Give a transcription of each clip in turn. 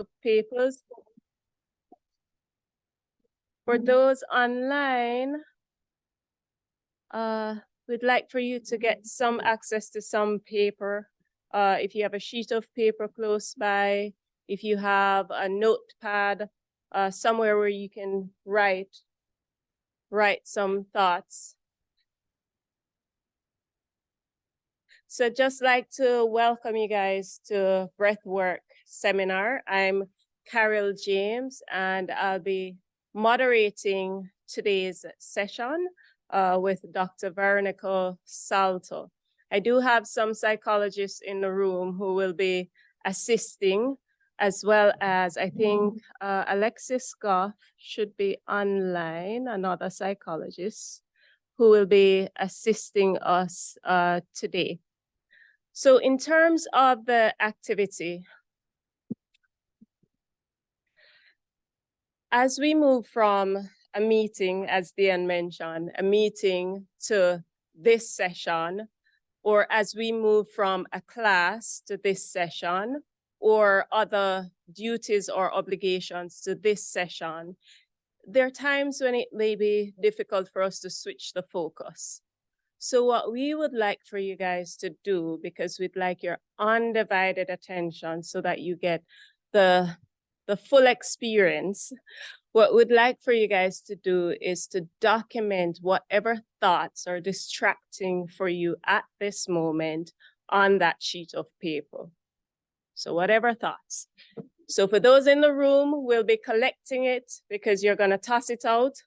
of papers. For those online, we'd like for you to get some access to some paper. If you have a sheet of paper close by, if you have a notepad, somewhere where you can write some thoughts. So just like to welcome you guys to Breathwork Seminar. I'm Carol James, and I'll be moderating today's session with Dr. Veronica Salto. I do have some psychologists in the room who will be assisting, as well as I think Alexis Goff should be online, another psychologist who will be assisting us today. So in terms of the activity, as we move from a meeting, as Dan mentioned, a meeting to this session, or as we move from a class to this session, or other duties or obligations to this session, there are times when it may be difficult for us to switch the focus. So what we would like for you guys to do, because we'd like your undivided attention so that you get the full experience, what we'd like for you guys to do is to document whatever thoughts are distracting for you at this moment on that sheet of paper. So whatever thoughts. So for those in the room, we'll be collecting it because you're gonna toss it out.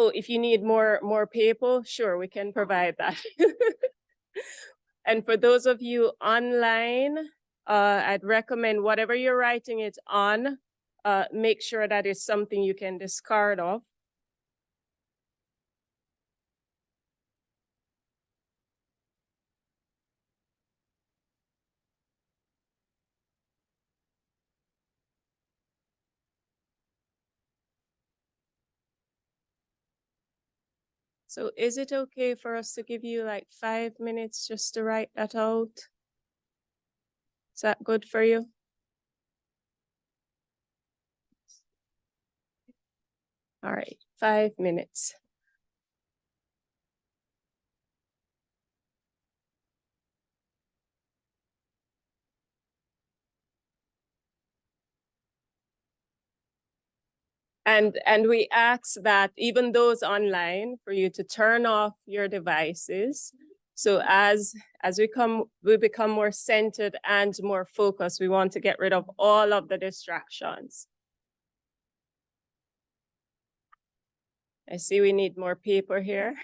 Oh, if you need more paper, sure, we can provide that. And for those of you online, I'd recommend whatever you're writing it on, make sure that is something you can discard of. So is it okay for us to give you like 5 minutes just to write that out? Is that good for you? All right, 5 minutes. And we ask that even those online, for you to turn off your devices. So as we become more centered and more focused, we want to get rid of all of the distractions. I see we need more paper here.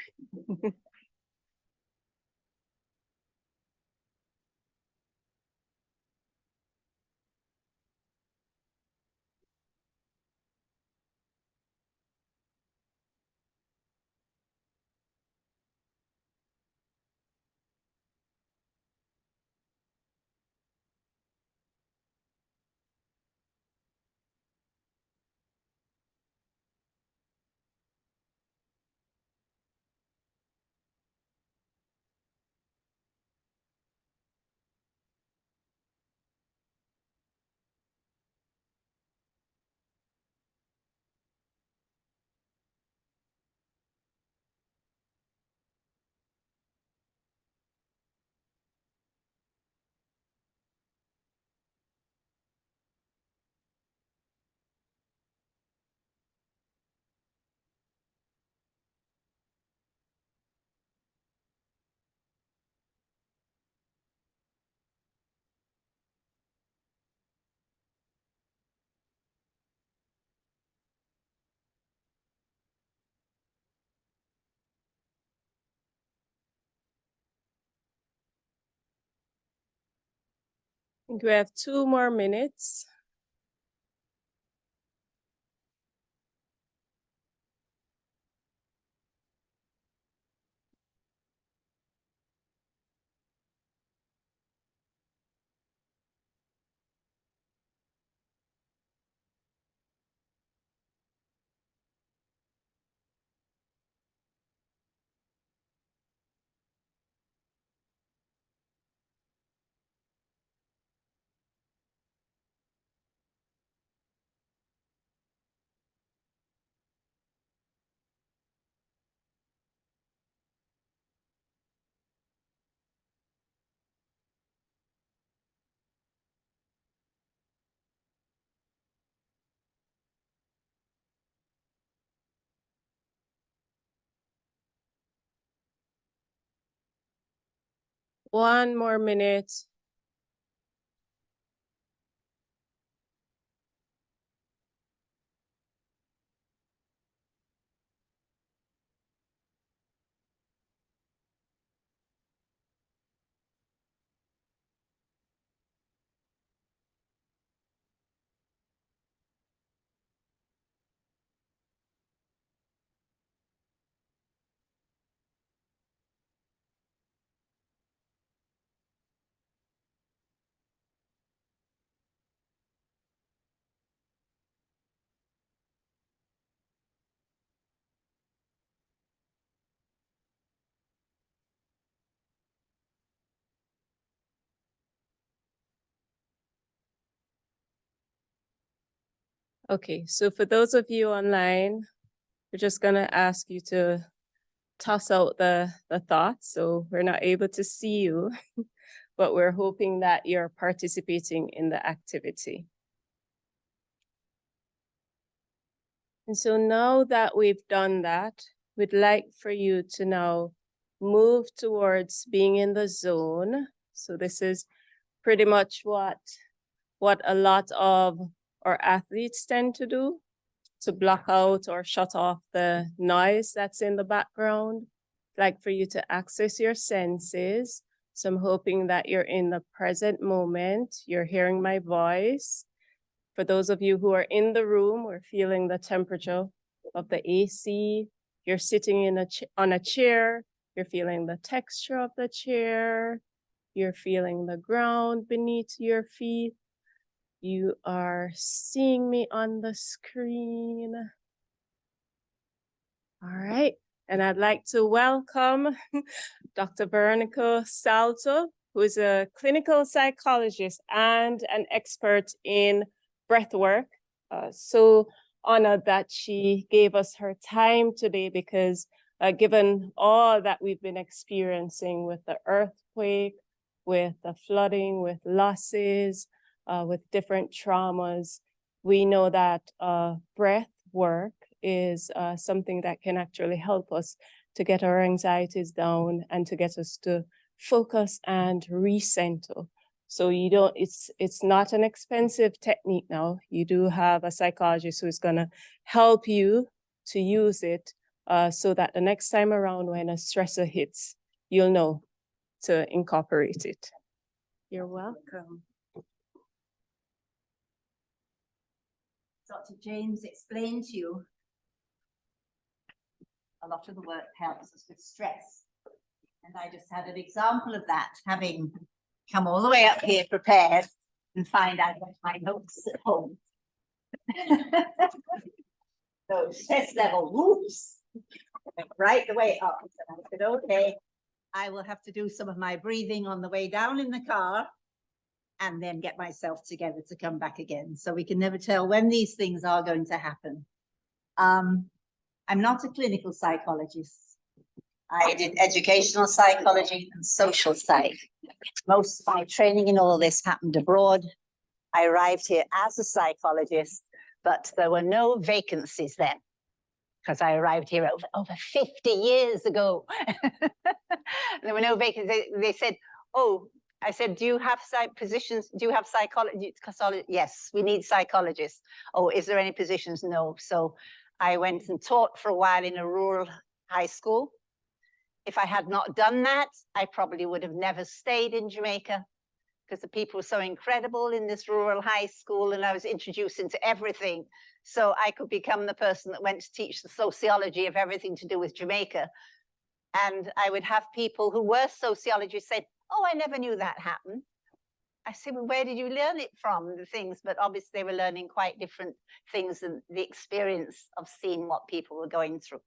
I think we have 2 more minutes. 1 more minute. Okay, so for those of you online, we're just gonna ask you to toss out the thoughts. So we're not able to see you, but we're hoping that you're participating in the activity. And so now that we've done that, we'd like for you to now move towards being in the zone. So this is pretty much what a lot of our athletes tend to do, to block out or shut off the noise that's in the background. I'd like for you to access your senses. So I'm hoping that you're in the present moment. You're hearing my voice. For those of you who are in the room, we're feeling the temperature of the AC. You're sitting on a chair. You're feeling the texture of the chair. You're feeling the ground beneath your feet. You are seeing me on the screen. All right. And I'd like to welcome Dr. Veronica Salto, who is a clinical psychologist and an expert in breathwork. So honored that she gave us her time today because given all that we've been experiencing with the earthquake, with the flooding, with losses, with different traumas, we know that breath work is something that can actually help us to get our anxieties down and to get us to focus and recenter. So it's not an expensive technique now. You do have a psychologist who's gonna help you to use it so that the next time around when a stressor hits, you'll know to incorporate it. You're welcome. Dr. James explained to you a lot of the work helps us with stress. And I just had an example of that, having come all the way up here prepared and find out what my notes at home. So stress level, whoops, right the way up. And I said, okay, I will have to do some of my breathing on the way down in the car and then get myself together to come back again. So we can never tell when these things are going to happen. I'm not a clinical psychologist. I did educational psychology and social psych. Most of my training in all this happened abroad. I arrived here as a psychologist, but there were no vacancies then because I arrived here over 50 years ago. There were no vacancies. They said, oh, I said, do you have positions? Do you have psychology? Yes, we need psychologists. Oh, is there any positions? No. So I went and taught for a while in a rural high school. If I had not done that, I probably would have never stayed in Jamaica because the people were so incredible in this rural high school and I was introduced into everything. So I could become the person that went to teach the sociology of everything to do with Jamaica. And I would have people who were sociologists say, oh, I never knew that happened. I said, well, where did you learn it from? The things, but obviously they were learning quite different things than the experience of seeing what people were going through.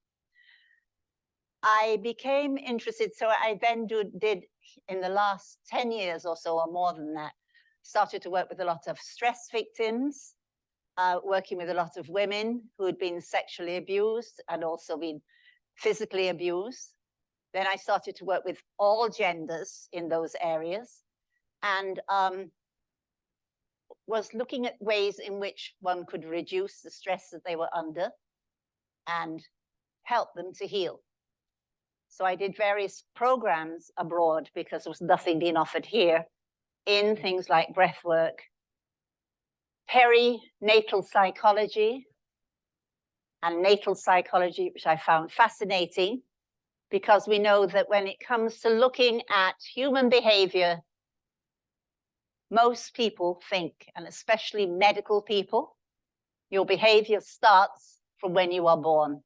I became interested, so I then did in the last 10 years or so, or more than that, started to work with a lot of stress victims, working with a lot of women who had been sexually abused and also been physically abused. Then I started to work with all genders in those areas and was looking at ways in which one could reduce the stress that they were under and help them to heal. So I did various programs abroad because there was nothing being offered here in things like breathwork, perinatal psychology, and natal psychology, which I found fascinating because we know that when it comes to looking at human behavior, most people think, and especially medical people, your behavior starts from when you are born.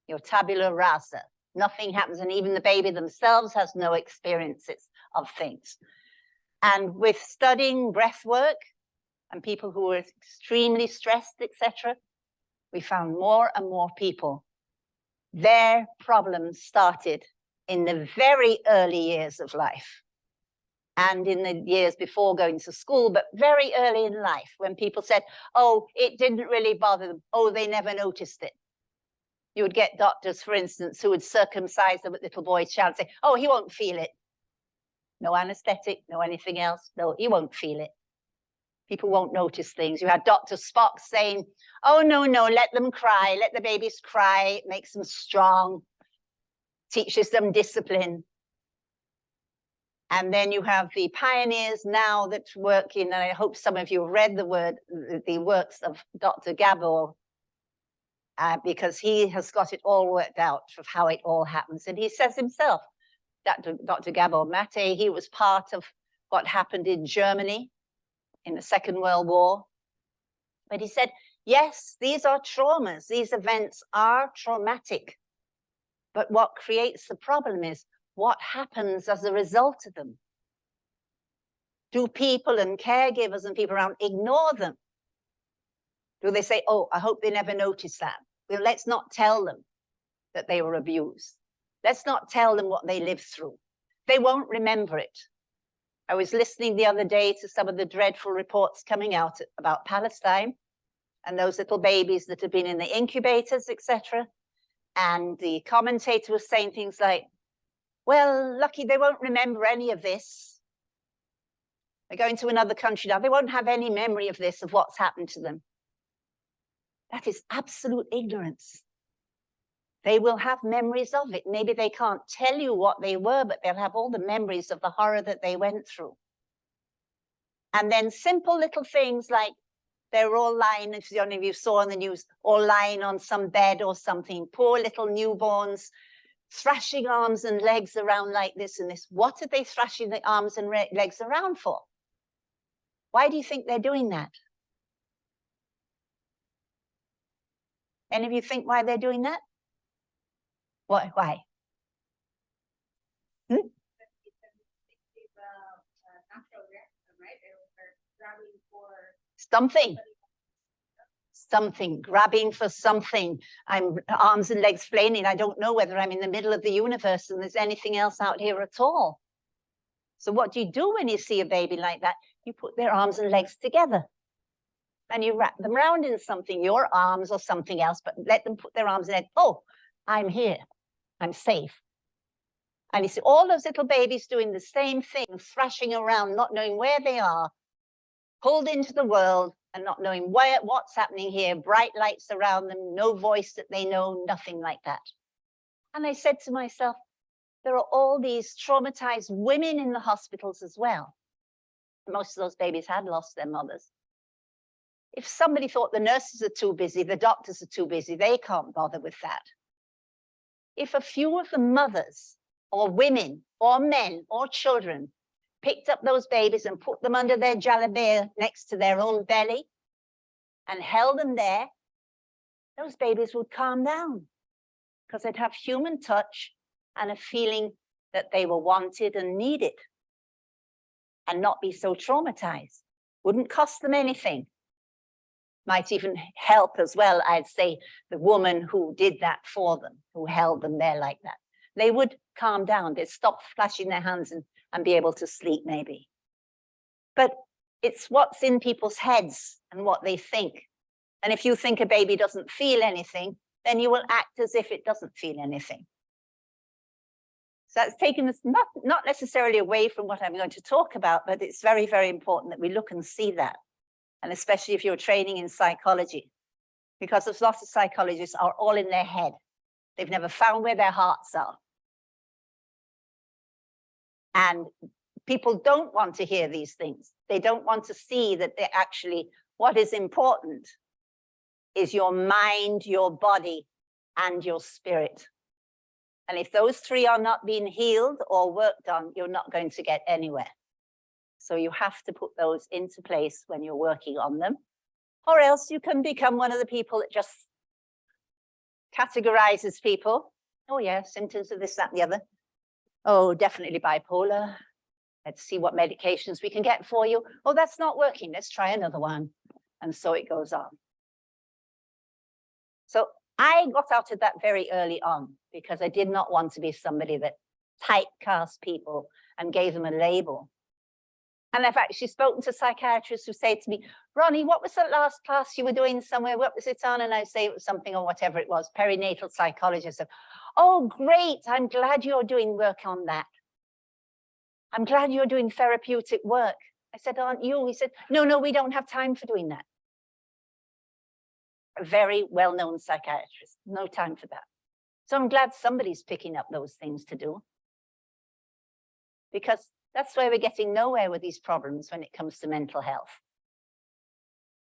Your tabula rasa. Nothing happens, and even the baby themselves has no experiences of things. And with studying breath work and people who were extremely stressed, etc., we found more and more people, their problems started in the very early years of life and in the years before going to school, but very early in life when people said, oh, it didn't really bother them. Oh, they never noticed it. You would get doctors, for instance, who would circumcise a little boy's child and say, oh, he won't feel it. No anesthetic, no anything else. No, he won't feel it. People won't notice things. You had Dr. Spock saying, oh, no, let them cry. Let the babies cry. It makes them strong, teaches them discipline. And then you have the pioneers now that work in, and I hope some of you have read the works of Dr. Gabor, because he has got it all worked out of how it all happens. And he says himself, Dr. Gabor Mate, he was part of what happened in Germany in the Second World War. But he said, yes, these are traumas. These events are traumatic. But what creates the problem is what happens as a result of them. Do people and caregivers and people around ignore them? Do they say, oh, I hope they never notice that? Well, let's not tell them that they were abused. Let's not tell them what they lived through. They won't remember it. I was listening the other day to some of the dreadful reports coming out about Palestine and those little babies that have been in the incubators, etc. And the commentator was saying things like, well, lucky they won't remember any of this. They're going to another country now. They won't have any memory of this, of what's happened to them. That is absolute ignorance. They will have memories of it. Maybe they can't tell you what they were, but they'll have all the memories of the horror that they went through. And then simple little things like they're all lying, if any of you saw on the news, all lying on some bed or something, poor little newborns, thrashing arms and legs around like this and this. What are they thrashing the arms and legs around for? Why do you think they're doing that? Any of you think why they're doing that? Why? Something, grabbing for something. I'm arms and legs flailing. I don't know whether I'm in the middle of the universe and there's anything else out here at all. So what do you do when you see a baby like that? You put their arms and legs together and you wrap them around in something, your arms or something else, but let them put their arms and legs. Oh, I'm here. I'm safe. And you see all those little babies doing the same thing, thrashing around, not knowing where they are, pulled into the world and not knowing what's happening here, bright lights around them, no voice that they know, nothing like that. And I said to myself, there are all these traumatized women in the hospitals as well. Most of those babies had lost their mothers. If somebody thought the nurses are too busy, the doctors are too busy, they can't bother with that. If a few of the mothers or women or men or children picked up those babies and put them under their jalabia next to their own belly and held them there, those babies would calm down because they'd have human touch and a feeling that they were wanted and needed and not be so traumatized. Wouldn't cost them anything. Might even help as well, I'd say, the woman who did that for them, who held them there like that. They would calm down. They'd stop flashing their hands and be able to sleep maybe. But it's what's in people's heads and what they think. And if you think a baby doesn't feel anything, then you will act as if it doesn't feel anything. So that's taken us not necessarily away from what I'm going to talk about, but it's very, very important that we look and see that. And especially if you're training in psychology, because there's lots of psychologists are all in their head. They've never found where their hearts are. And people don't want to hear these things. They don't want to see that they're actually, what is important is your mind, your body, and your spirit. And if those three are not being healed or worked on, you're not going to get anywhere. So you have to put those into place when you're working on them, or else you can become one of the people that just categorizes people. Oh yeah, symptoms of this, that, and the other. Oh, definitely bipolar. Let's see what medications we can get for you. Oh, that's not working. Let's try another one. And so it goes on. So I got out of that very early on because I did not want to be somebody that typecast people and gave them a label. And I've actually spoken to psychiatrists who say to me, Ronnie, what was the last class you were doing somewhere? What was it on? And I say it was something or whatever it was, perinatal psychologist. Oh, great. I'm glad you're doing work on that. I'm glad you're doing therapeutic work. I said, aren't you? He said, no, we don't have time for doing that. A very well-known psychiatrist, no time for that. So I'm glad somebody's picking up those things to do. Because that's why we're getting nowhere with these problems when it comes to mental health.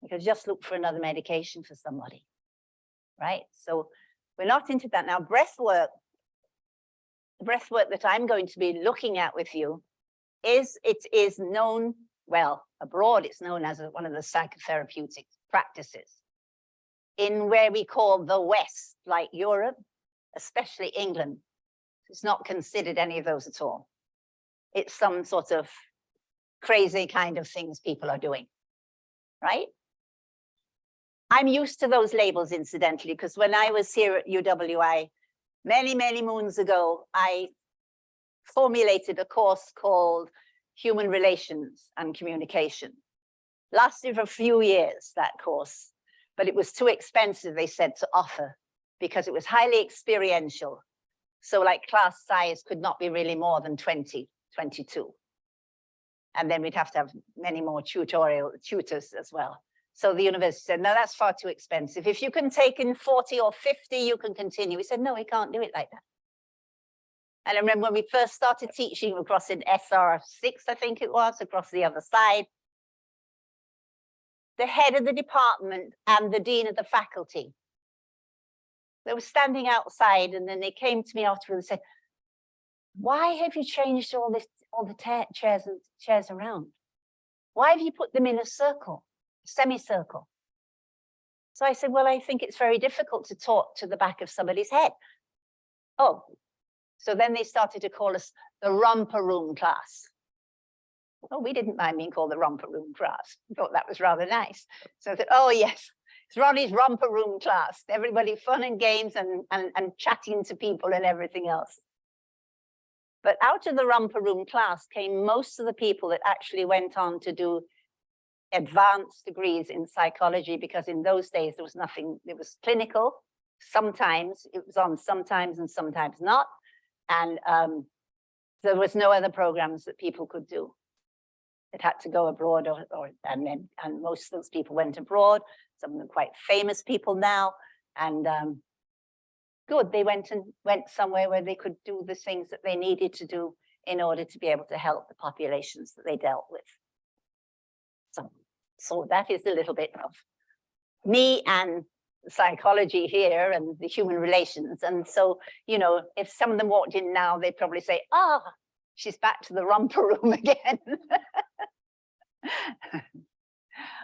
Because just look for another medication for somebody, right? So we're not into that now. Breath work, the breath work that I'm going to be looking at with you is known, well, abroad it's known as one of the psychotherapeutic practices. In where we call the West, like Europe, especially England, it's not considered any of those at all. It's some sort of crazy kind of things people are doing, right? I'm used to those labels, incidentally, because when I was here at UWI many, many moons ago, I formulated a course called Human Relations and Communication. Lasted for a few years, that course, but it was too expensive, they said, to offer because it was highly experiential. So like class size could not be really more than 20, 22. And then we'd have to have many more tutors as well. So the university said, no, that's far too expensive. If you can take in 40 or 50, you can continue. We said, no, we can't do it like that. And I remember when we first started teaching across in SR6, I think it was, across the other side, the head of the department and the dean of the faculty, they were standing outside, and then they came to me afterwards and said, why have you changed all the chairs around? Why have you put them in a circle, semicircle? So I said, well, I think it's very difficult to talk to the back of somebody's head. Oh, so then they started to call us the romper room class. Oh, we didn't mind being called the romper room class. We thought that was rather nice. So I said, oh yes, it's Ronnie's romper room class. Everybody fun and games and chatting to people and everything else. But out of the romper room class came most of the people that actually went on to do advanced degrees in psychology, because in those days there was nothing, it was clinical. Sometimes it was on, sometimes and sometimes not. And there was no other programs that people could do. It had to go abroad, and most of those people went abroad. Some of them quite famous people now, and good. They went somewhere where they could do the things that they needed to do in order to be able to help the populations that they dealt with. So that is a little bit of me and psychology here and the human relations. And so, you know, if some of them walked in now, they'd probably say, ah, she's back to the romper room again.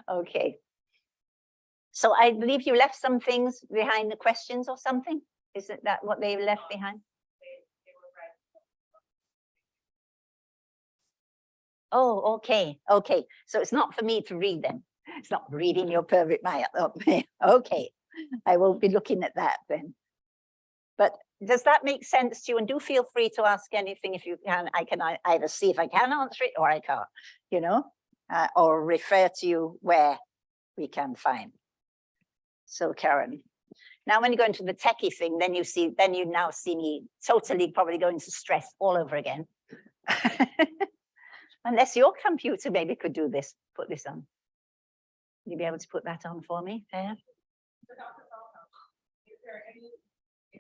Okay. So I believe you left some things behind the questions or something. Isn't that what they left behind? Oh, okay. Okay. So it's not for me to read them. It's not reading your pervert mind. Okay. I won't be looking at that then. But does that make sense to you? And do feel free to ask anything if you can. I can either see if I can answer it or I can't, you know, or refer to you where we can find. So Karen, now when you go into the techie thing, then you now see me totally probably going to stress all over again. Unless your computer maybe could do this, put this on. Will you be able to put that on for me? Yeah. Is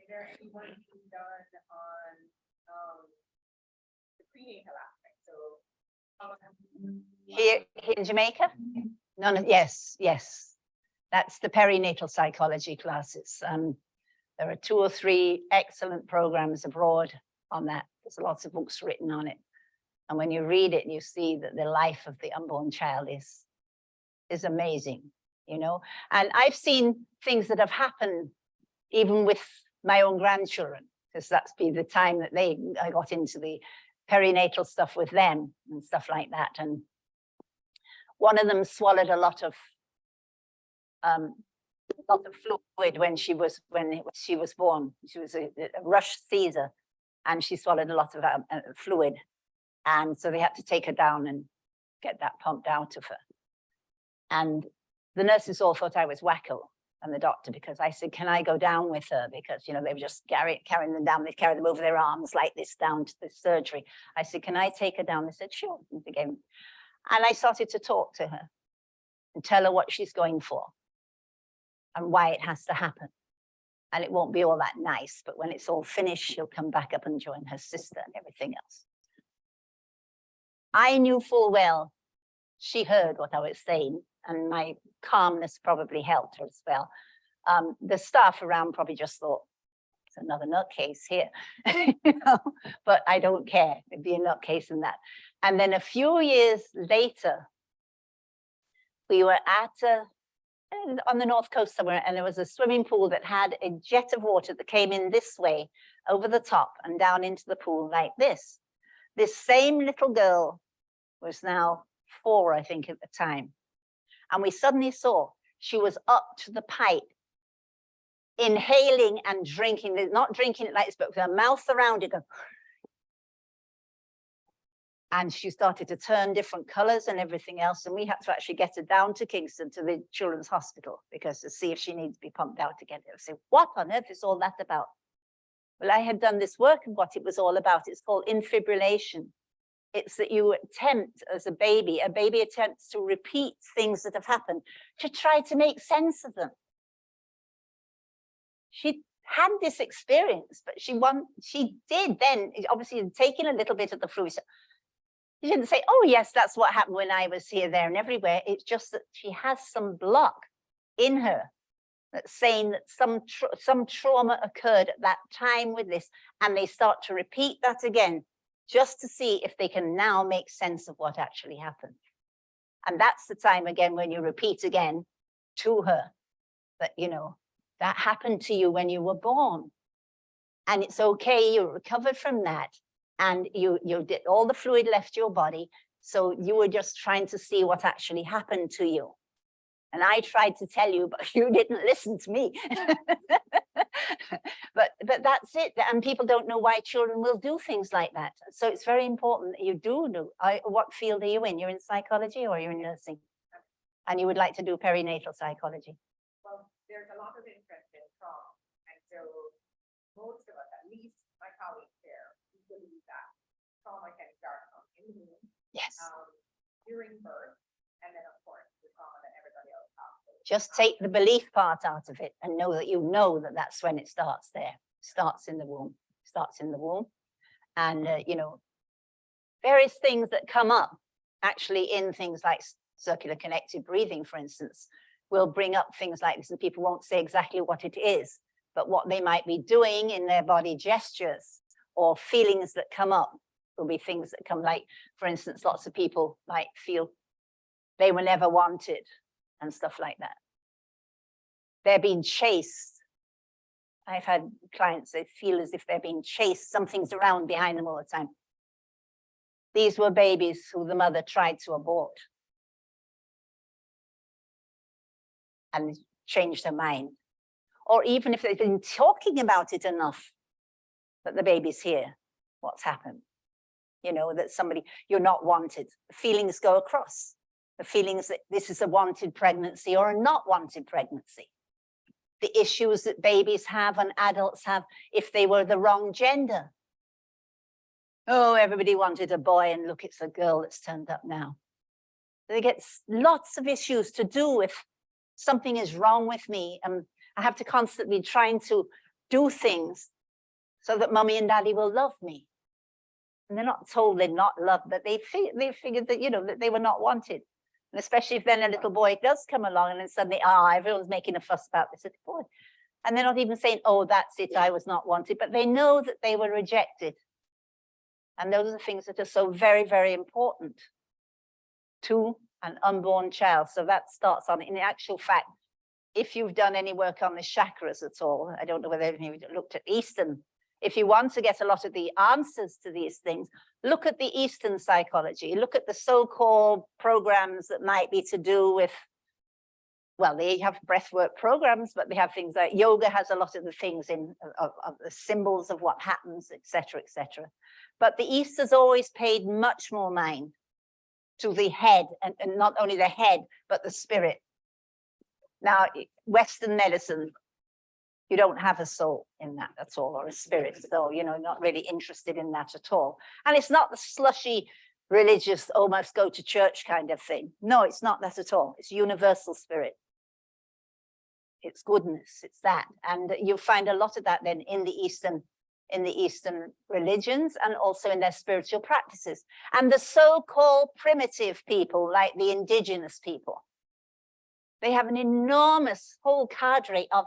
there any work being done on prenatal aspect. So Here in Jamaica? None of, yes. That's the perinatal psychology classes. There are 2 or 3 excellent programs abroad on that. There's lots of books written on it. And when you read it, you see that the life of the unborn child is amazing, you know. And I've seen things that have happened even with my own grandchildren, because that's been the time that I got into the perinatal stuff with them and stuff like that. And one of them swallowed a lot of fluid when she was born. She was a rush Caesar, and she swallowed a lot of fluid, and so they had to take her down and get that pumped out of her. And the nurses all thought I was wacko, and the doctor, because I said, can I go down with her? Because, you know, they were just carrying them down. They carry them over their arms like this down to the surgery. I said, can I take her down? They said, sure. And I started to talk to her and tell her what she's going for and why it has to happen. And it won't be all that nice, but when it's all finished, she'll come back up and join her sister and everything else. I knew full well she heard what I was saying, and my calmness probably helped her as well. The staff around probably just thought, it's another nutcase here, you know, but I don't care. It'd be a nutcase in that. And then a few years later, we were on the north coast somewhere, and there was a swimming pool that had a jet of water that came in this way over the top and down into the pool like this. This same little girl was now 4, I think, at the time. And we suddenly saw she was up to the pipe, inhaling and drinking, not drinking it like this, but with her mouth around it, going. And she started to turn different colors and everything else. And we had to actually get her down to Kingston, to the Children's Hospital, because to see if she needs to be pumped out again. I say, what on earth is all that about? Well, I had done this work, and what it was all about, it's called infibulation. It's that you attempt as a baby attempts to repeat things that have happened to try to make sense of them. She had this experience, but she did then, obviously taking a little bit of the fluid. She didn't say, oh yes, that's what happened when I was here, there and everywhere. It's just that she has some block in her that's saying that some trauma occurred at that time with this, and they start to repeat that again, just to see if they can now make sense of what actually happened. And that's the time again when you repeat again to her that, you know, that happened to you when you were born. And it's okay, you recovered from that. And you did, all the fluid left your body. So you were just trying to see what actually happened to you. And I tried to tell you, but you didn't listen to me. but that's it. And people don't know why children will do things like that. So it's very important that you do know. What field are you in? You're in psychology or you're in nursing? And you would like to do perinatal psychology? Well, there's a lot of interest in trauma. And so most of us, at least my colleagues there, we believe that trauma can start from in the womb, yes, during birth, and then of course the trauma that everybody else talks about. Just take the belief part out of it and know that that's when it starts there. Starts in the womb. Starts in the womb. And you know, various things that come up actually in things like circular connected breathing, for instance, will bring up things like this, and people won't say exactly what it is, but what they might be doing in their body gestures or feelings that come up will be things that come, like, for instance, lots of people might feel they were never wanted and stuff like that. They're being chased. I've had clients that feel as if they're being chased. Something's around behind them all the time. These were babies who the mother tried to abort and changed her mind. Or even if they've been talking about it enough that the baby's here, what's happened? You know, that somebody, you're not wanted. Feelings go across. The feelings that this is a wanted pregnancy or a not wanted pregnancy. The issues that babies have and adults have if they were the wrong gender. Oh, everybody wanted a boy, and look, it's a girl that's turned up now. They get lots of issues to do with something is wrong with me. I have to constantly trying to do things so that mommy and daddy will love me. And they're not told they're not loved, but they figured that, you know, that they were not wanted. And especially if then a little boy does come along and then suddenly, everyone's making a fuss about this little boy. And they're not even saying, oh, that's it, I was not wanted, but they know that they were rejected. And those are the things that are so very, very important to an unborn child. So that starts on, in actual fact, if you've done any work on the chakras at all, I don't know whether you've looked at Eastern, if you want to get a lot of the answers to these things, look at the Eastern psychology, look at the so-called programs that might be to do with, well, they have breathwork programs, but they have things like yoga has a lot of the things in of the symbols of what happens, etc., etc. But the East has always paid much more mind to the head, and not only the head, but the spirit. Now, Western medicine, you don't have a soul in that at all, or a spirit. So, you know, not really interested in that at all. And it's not the slushy, religious, almost go to church kind of thing. No, it's not that at all. It's universal spirit. It's goodness, it's that. And you'll find a lot of that then in the Eastern religions and also in their spiritual practices. And the so-called primitive people, like the indigenous people, they have an enormous whole cadre of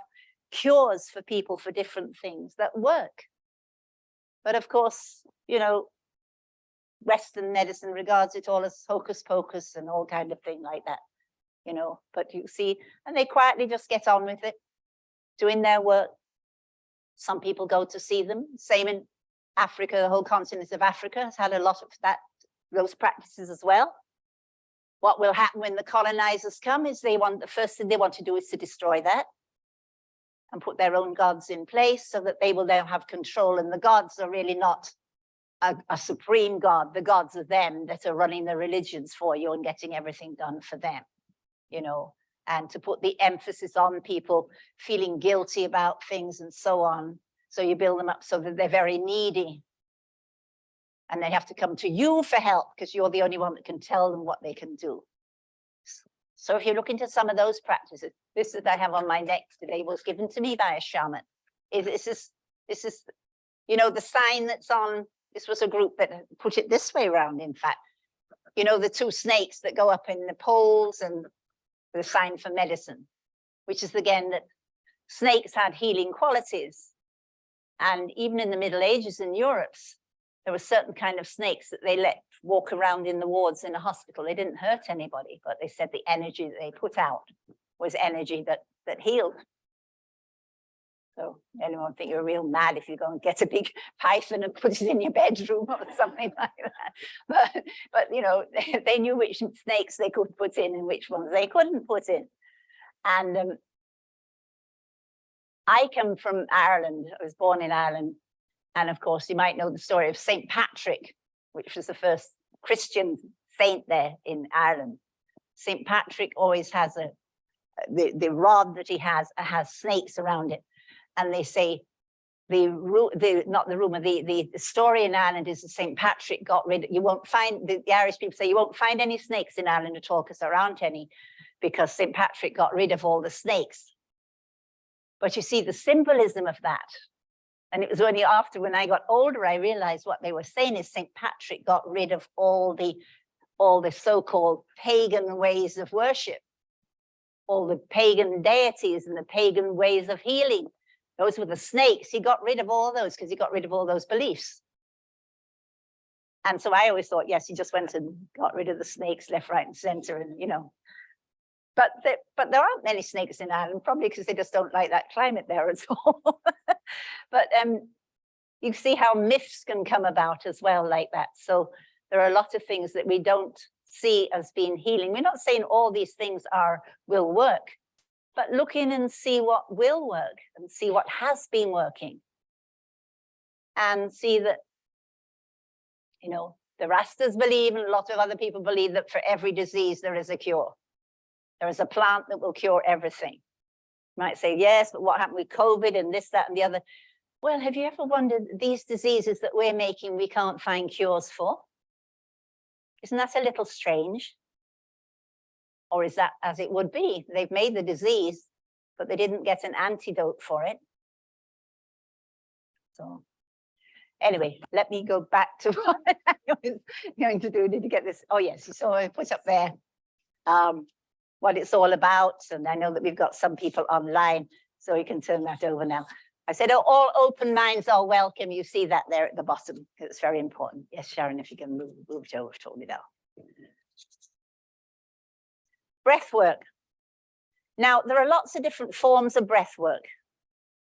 cures for people for different things that work. But of course, you know, Western medicine regards it all as hocus pocus and all kind of thing like that, you know, but you see, and they quietly just get on with it, doing their work. Some people go to see them. Same in Africa, the whole continent of Africa has had a lot of those practices as well. What will happen when the colonizers come is the first thing they want to do is to destroy that and put their own gods in place so that they will then have control. And the gods are really not a supreme god. The gods are them that are running the religions for you and getting everything done for them, you know, and to put the emphasis on people feeling guilty about things and so on. So you build them up so that they're very needy. And they have to come to you for help because you're the only one that can tell them what they can do. So if you look into some of those practices, this that I have on my neck today was given to me by a shaman. This is, you know, the sign that's on, this was a group that put it this way around, in fact. You know, the two snakes that go up in the poles and the sign for medicine, which is again that snakes had healing qualities. And even in the Middle Ages in Europe, there were certain kind of snakes that they let walk around in the wards in a hospital. They didn't hurt anybody, but they said the energy that they put out was energy that healed. So anyone think you're real mad if you go and get a big python and put it in your bedroom or something like that. But you know, they knew which snakes they could put in and which ones they couldn't put in. And I come from Ireland. I was born in Ireland. And of course, you might know the story of St. Patrick, which was the first Christian saint there in Ireland. St. Patrick always has the rod that he has snakes around it. And they say the story in Ireland is that St. Patrick got rid, you won't find, the Irish people say you won't find any snakes in Ireland at all because there aren't any, because St. Patrick got rid of all the snakes. But you see the symbolism of that. And it was only after, when I got older, I realized what they were saying is St. Patrick got rid of all the so-called pagan ways of worship, all the pagan deities and the pagan ways of healing. Those were the snakes. He got rid of all those because he got rid of all those beliefs. And so I always thought, yes, he just went and got rid of the snakes left, right, and center, and you know. But there aren't many snakes in Ireland, probably because they just don't like that climate there at all. But you see how myths can come about as well like that. So there are a lot of things that we don't see as being healing. We're not saying all these things will work, but look in and see what will work and see what has been working. And see that, you know, the Rastas believe and a lot of other people believe that for every disease there is a cure. There is a plant that will cure everything. You might say, yes, but what happened with COVID and this, that, and the other? Well, have you ever wondered these diseases that we're making, we can't find cures for? Isn't that a little strange? Or is that as it would be? They've made the disease, but they didn't get an antidote for it. So Anyway, let me go back to what I was going to do. Did you get this? Oh, yes. So I put up there what it's all about. And I know that we've got some people online, so we can turn that over now. I said, oh, all open minds are welcome. You see that there at the bottom, because it's very important. Yes, Sharon, if you can move it over, told me that. Breath work. Now, there are lots of different forms of breath work.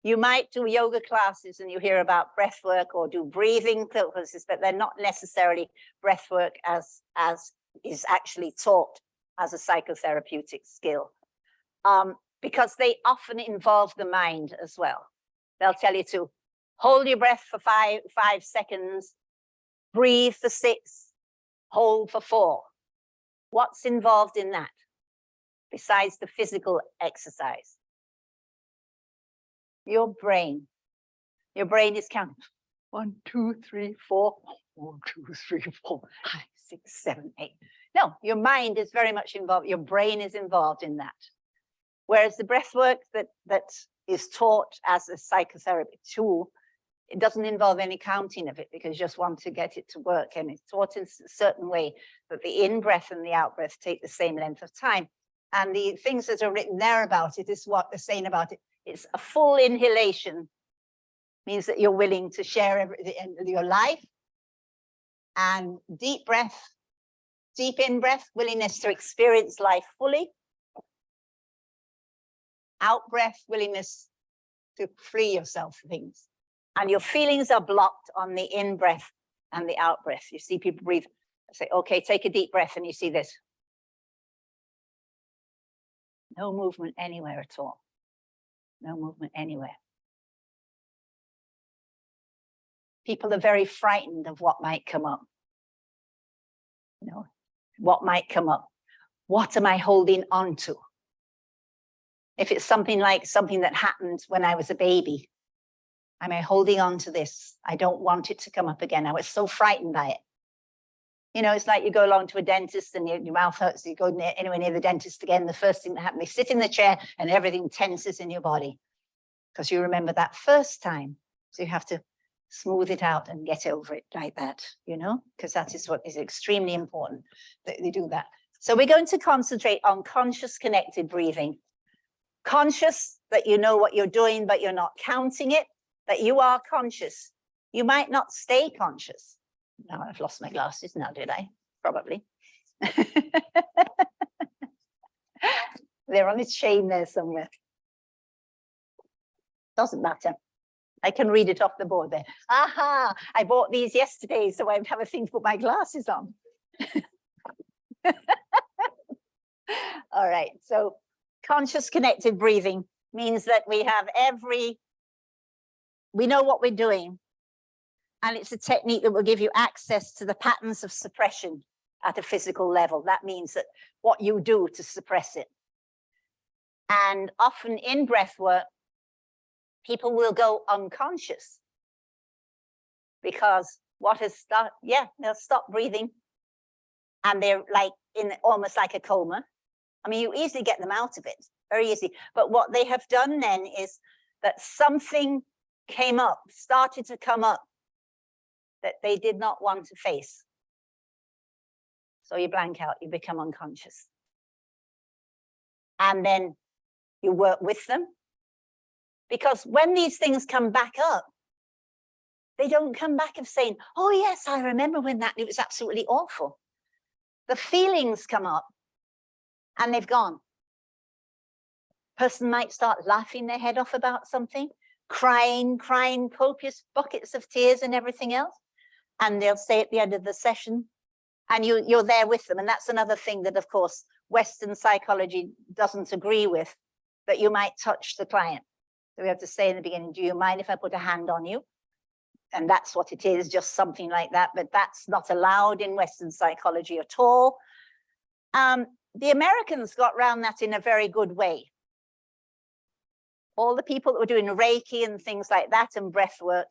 You might do yoga classes and you hear about breath work, or do breathing classes, but they're not necessarily breath work as is actually taught as a psychotherapeutic skill, because they often involve the mind as well. They'll tell you to hold your breath for five seconds, breathe for 6, hold for 4. What's involved in that besides the physical exercise? Your brain. Your brain is counting 1, 2, 3, 4. 1, 2, 3, 4, 5, 6, 7, 8. No, your mind is very much involved. Your brain is involved in that. Whereas the breath work that is taught as a psychotherapy tool, it doesn't involve any counting of it, because you just want to get it to work. And it's taught in a certain way that the in-breath and the out-breath take the same length of time. And the things that are written there about it is what they're saying about it. It's a full inhalation, means that you're willing to share your life. And deep breath, deep in-breath, willingness to experience life fully. Out-breath, willingness to free yourself from things. And your feelings are blocked on the in-breath and the out-breath. You see people breathe, say, okay, take a deep breath, and you see this. No movement anywhere at all. No movement anywhere. People are very frightened of what might come up. You know, what might come up? What am I holding on to? If it's something like something that happened when I was a baby, am I holding on to this? I don't want it to come up again. I was so frightened by it. You know, it's like you go along to a dentist and your mouth hurts, you go anywhere near the dentist again, the first thing that happens, you sit in the chair and everything tenses in your body, because you remember that first time. So you have to smooth it out and get over it like that, you know, because that is what is extremely important, that they do that. So we're going to concentrate on conscious connected breathing. Conscious, that you know what you're doing, but you're not counting it, that you are conscious. You might not stay conscious. Now I've lost my glasses now, did I? Probably. They're on a chain there somewhere. Doesn't matter. I can read it off the board there. Aha, I bought these yesterday, so I have a thing to put my glasses on. All right, so conscious connected breathing means that we have we know what we're doing, and it's a technique that will give you access to the patterns of suppression at a physical level. That means that what you do to suppress it. And often in breath work, people will go unconscious because what has started, they'll stop breathing and they're like in almost like a coma. I mean, you easily get them out of it, very easy. But what they have done then is that something came up, started to come up that they did not want to face. So you blank out, you become unconscious. And then you work with them. Because when these things come back up, they don't come back of saying, oh yes, I remember when it was absolutely awful. The feelings come up and they've gone. Person might start laughing their head off about something, crying copious buckets of tears and everything else. And they'll say at the end of the session, and you're there with them. And that's another thing that, of course, Western psychology doesn't agree with, that you might touch the client. So we have to say in the beginning, do you mind if I put a hand on you? And that's what it is, just something like that. But that's not allowed in Western psychology at all. The Americans got around that in a very good way. All the people that were doing Reiki and things like that and breath work,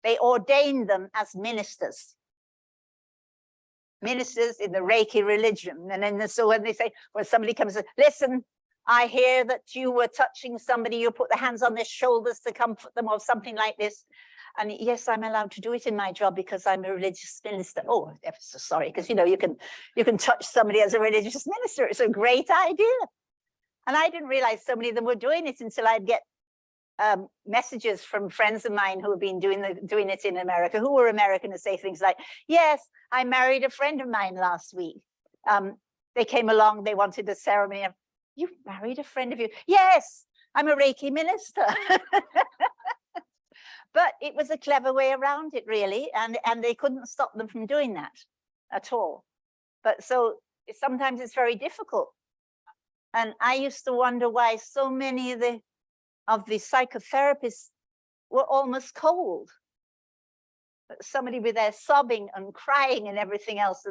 they ordained them as ministers. Ministers in the Reiki religion. And then so when they say, when somebody comes and says, listen, I hear that you were touching somebody, you put the hands on their shoulders to comfort them or something like this. And yes, I'm allowed to do it in my job because I'm a religious minister. Oh, I'm so sorry, because you know, you can touch somebody as a religious minister. It's a great idea. And I didn't realize so many of them were doing it until I'd get messages from friends of mine who have been doing it in America, who were American, and say things like, yes, I married a friend of mine last week. They came along, they wanted a ceremony. You married a friend of you? Yes, I'm a Reiki minister. But it was a clever way around it, really, and they couldn't stop them from doing that at all. But so sometimes it's very difficult. And I used to wonder why so many of the psychotherapists were almost cold. Somebody with their sobbing and crying and everything else.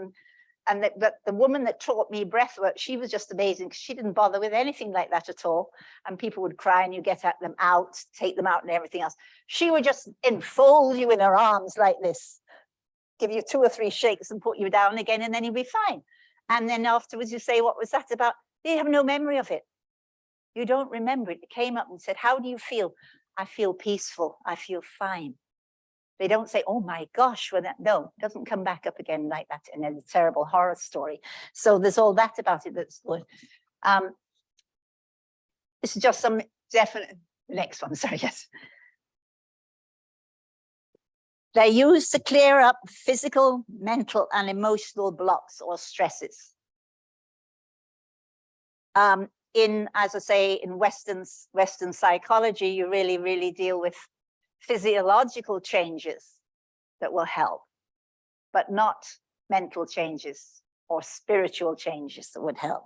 And the woman that taught me breathwork, she was just amazing because she didn't bother with anything like that at all. And people would cry and you get at them out, take them out and everything else. She would just enfold you in her arms like this, give you 2 or 3 shakes and put you down again, and then you'll be fine. And then afterwards you say, what was that about? They have no memory of it. You don't remember it. It came up and said, how do you feel? I feel peaceful. I feel fine. They don't say, oh my gosh, when that, no, it doesn't come back up again like that in a terrible horror story. So there's all that about it that's good. This is just some definite, next one, sorry, yes. They're used to clear up physical, mental, and emotional blocks or stresses. As I say, in Western psychology, you really deal with physiological changes that will help, but not mental changes or spiritual changes that would help.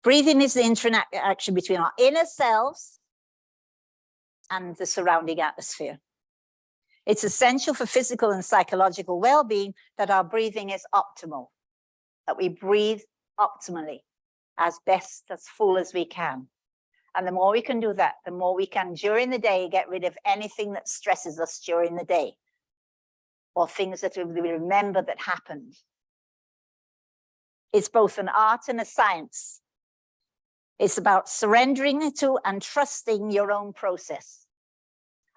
Breathing is the interaction between our inner selves and the surrounding atmosphere. It's essential for physical and psychological well-being that our breathing is optimal, that we breathe optimally, as best, as full as we can. And the more we can do that, the more we can, during the day, get rid of anything that stresses us during the day, or things that we remember that happened. It's both an art and a science. It's about surrendering to and trusting your own process.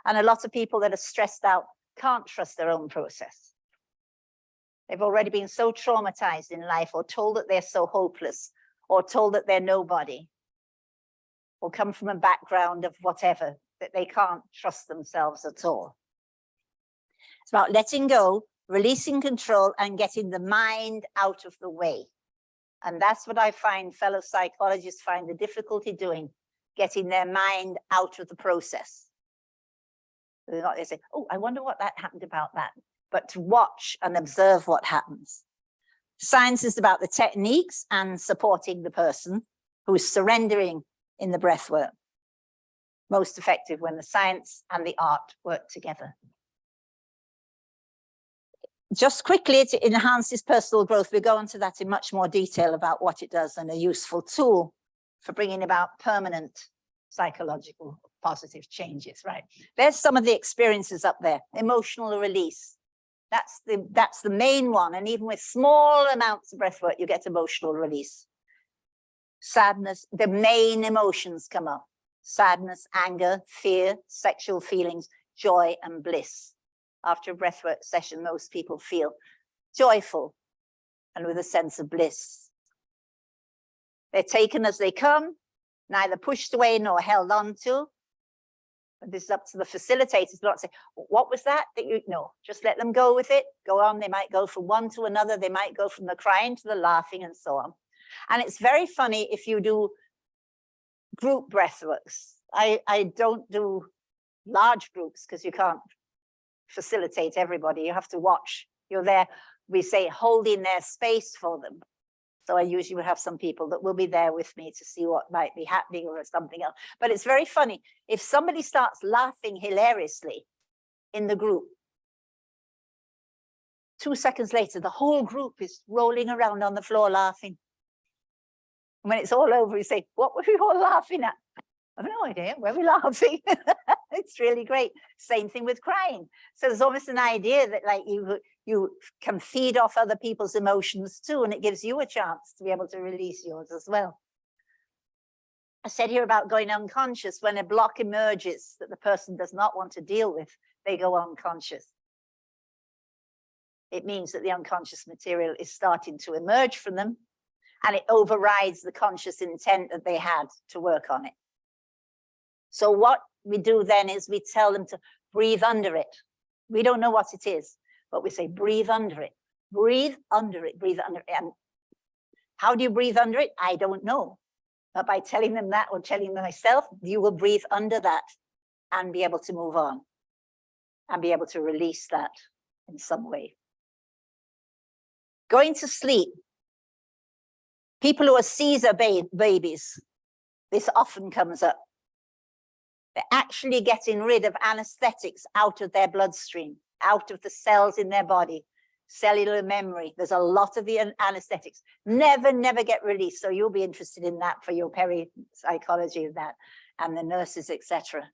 And a lot of people that are stressed out can't trust their own process. They've already been so traumatized in life, or told that they're so hopeless, or told that they're nobody, or come from a background of whatever, that they can't trust themselves at all. It's about letting go, releasing control, and getting the mind out of the way. And that's what I find fellow psychologists find the difficulty doing, getting their mind out of the process. They say, oh, I wonder what that happened about that. But to watch and observe what happens. Science is about the techniques and supporting the person who is surrendering in the breath work. Most effective when the science and the art work together. Just quickly, it enhances personal growth. We'll go into that in much more detail about what it does, and a useful tool for bringing about permanent psychological positive changes, right? There's some of the experiences up there. Emotional release. That's the main one. And even with small amounts of breath work, you get emotional release. Sadness, the main emotions come up. Sadness, anger, fear, sexual feelings, joy, and bliss. After a breathwork session, most people feel joyful and with a sense of bliss. They're taken as they come, neither pushed away nor held on to. But this is up to the facilitators not to say, what was that you know, just let them go with it, go on. They might go from one to another. They might go from the crying to the laughing and so on. And it's very funny if you do group breathworks. I don't do large groups because you can't facilitate everybody. You have to watch. You're there, we say, holding their space for them. So I usually would have some people that will be there with me to see what might be happening or something else. But it's very funny. If somebody starts laughing hilariously in the group, 2 seconds later, the whole group is rolling around on the floor laughing. And when it's all over, we say, what were we all laughing at? I have no idea. Were we laughing? It's really great. Same thing with crying. So there's almost an idea that like you can feed off other people's emotions too, and it gives you a chance to be able to release yours as well. I said here about going unconscious. When a block emerges that the person does not want to deal with, they go unconscious. It means that the unconscious material is starting to emerge from them, and it overrides the conscious intent that they had to work on it. So what we do then is we tell them to breathe under it. We don't know what it is, but we say, breathe under it, breathe under it, breathe under it. And how do you breathe under it? I don't know. But by telling them that or telling myself, you will breathe under that and be able to move on and be able to release that in some way. Going to sleep. People who are Caesar babies, this often comes up. They're actually getting rid of anesthetics out of their bloodstream, out of the cells in their body, cellular memory. There's a lot of the anesthetics. Never get released. So you'll be interested in that for your peripsychology of that and the nurses, etc.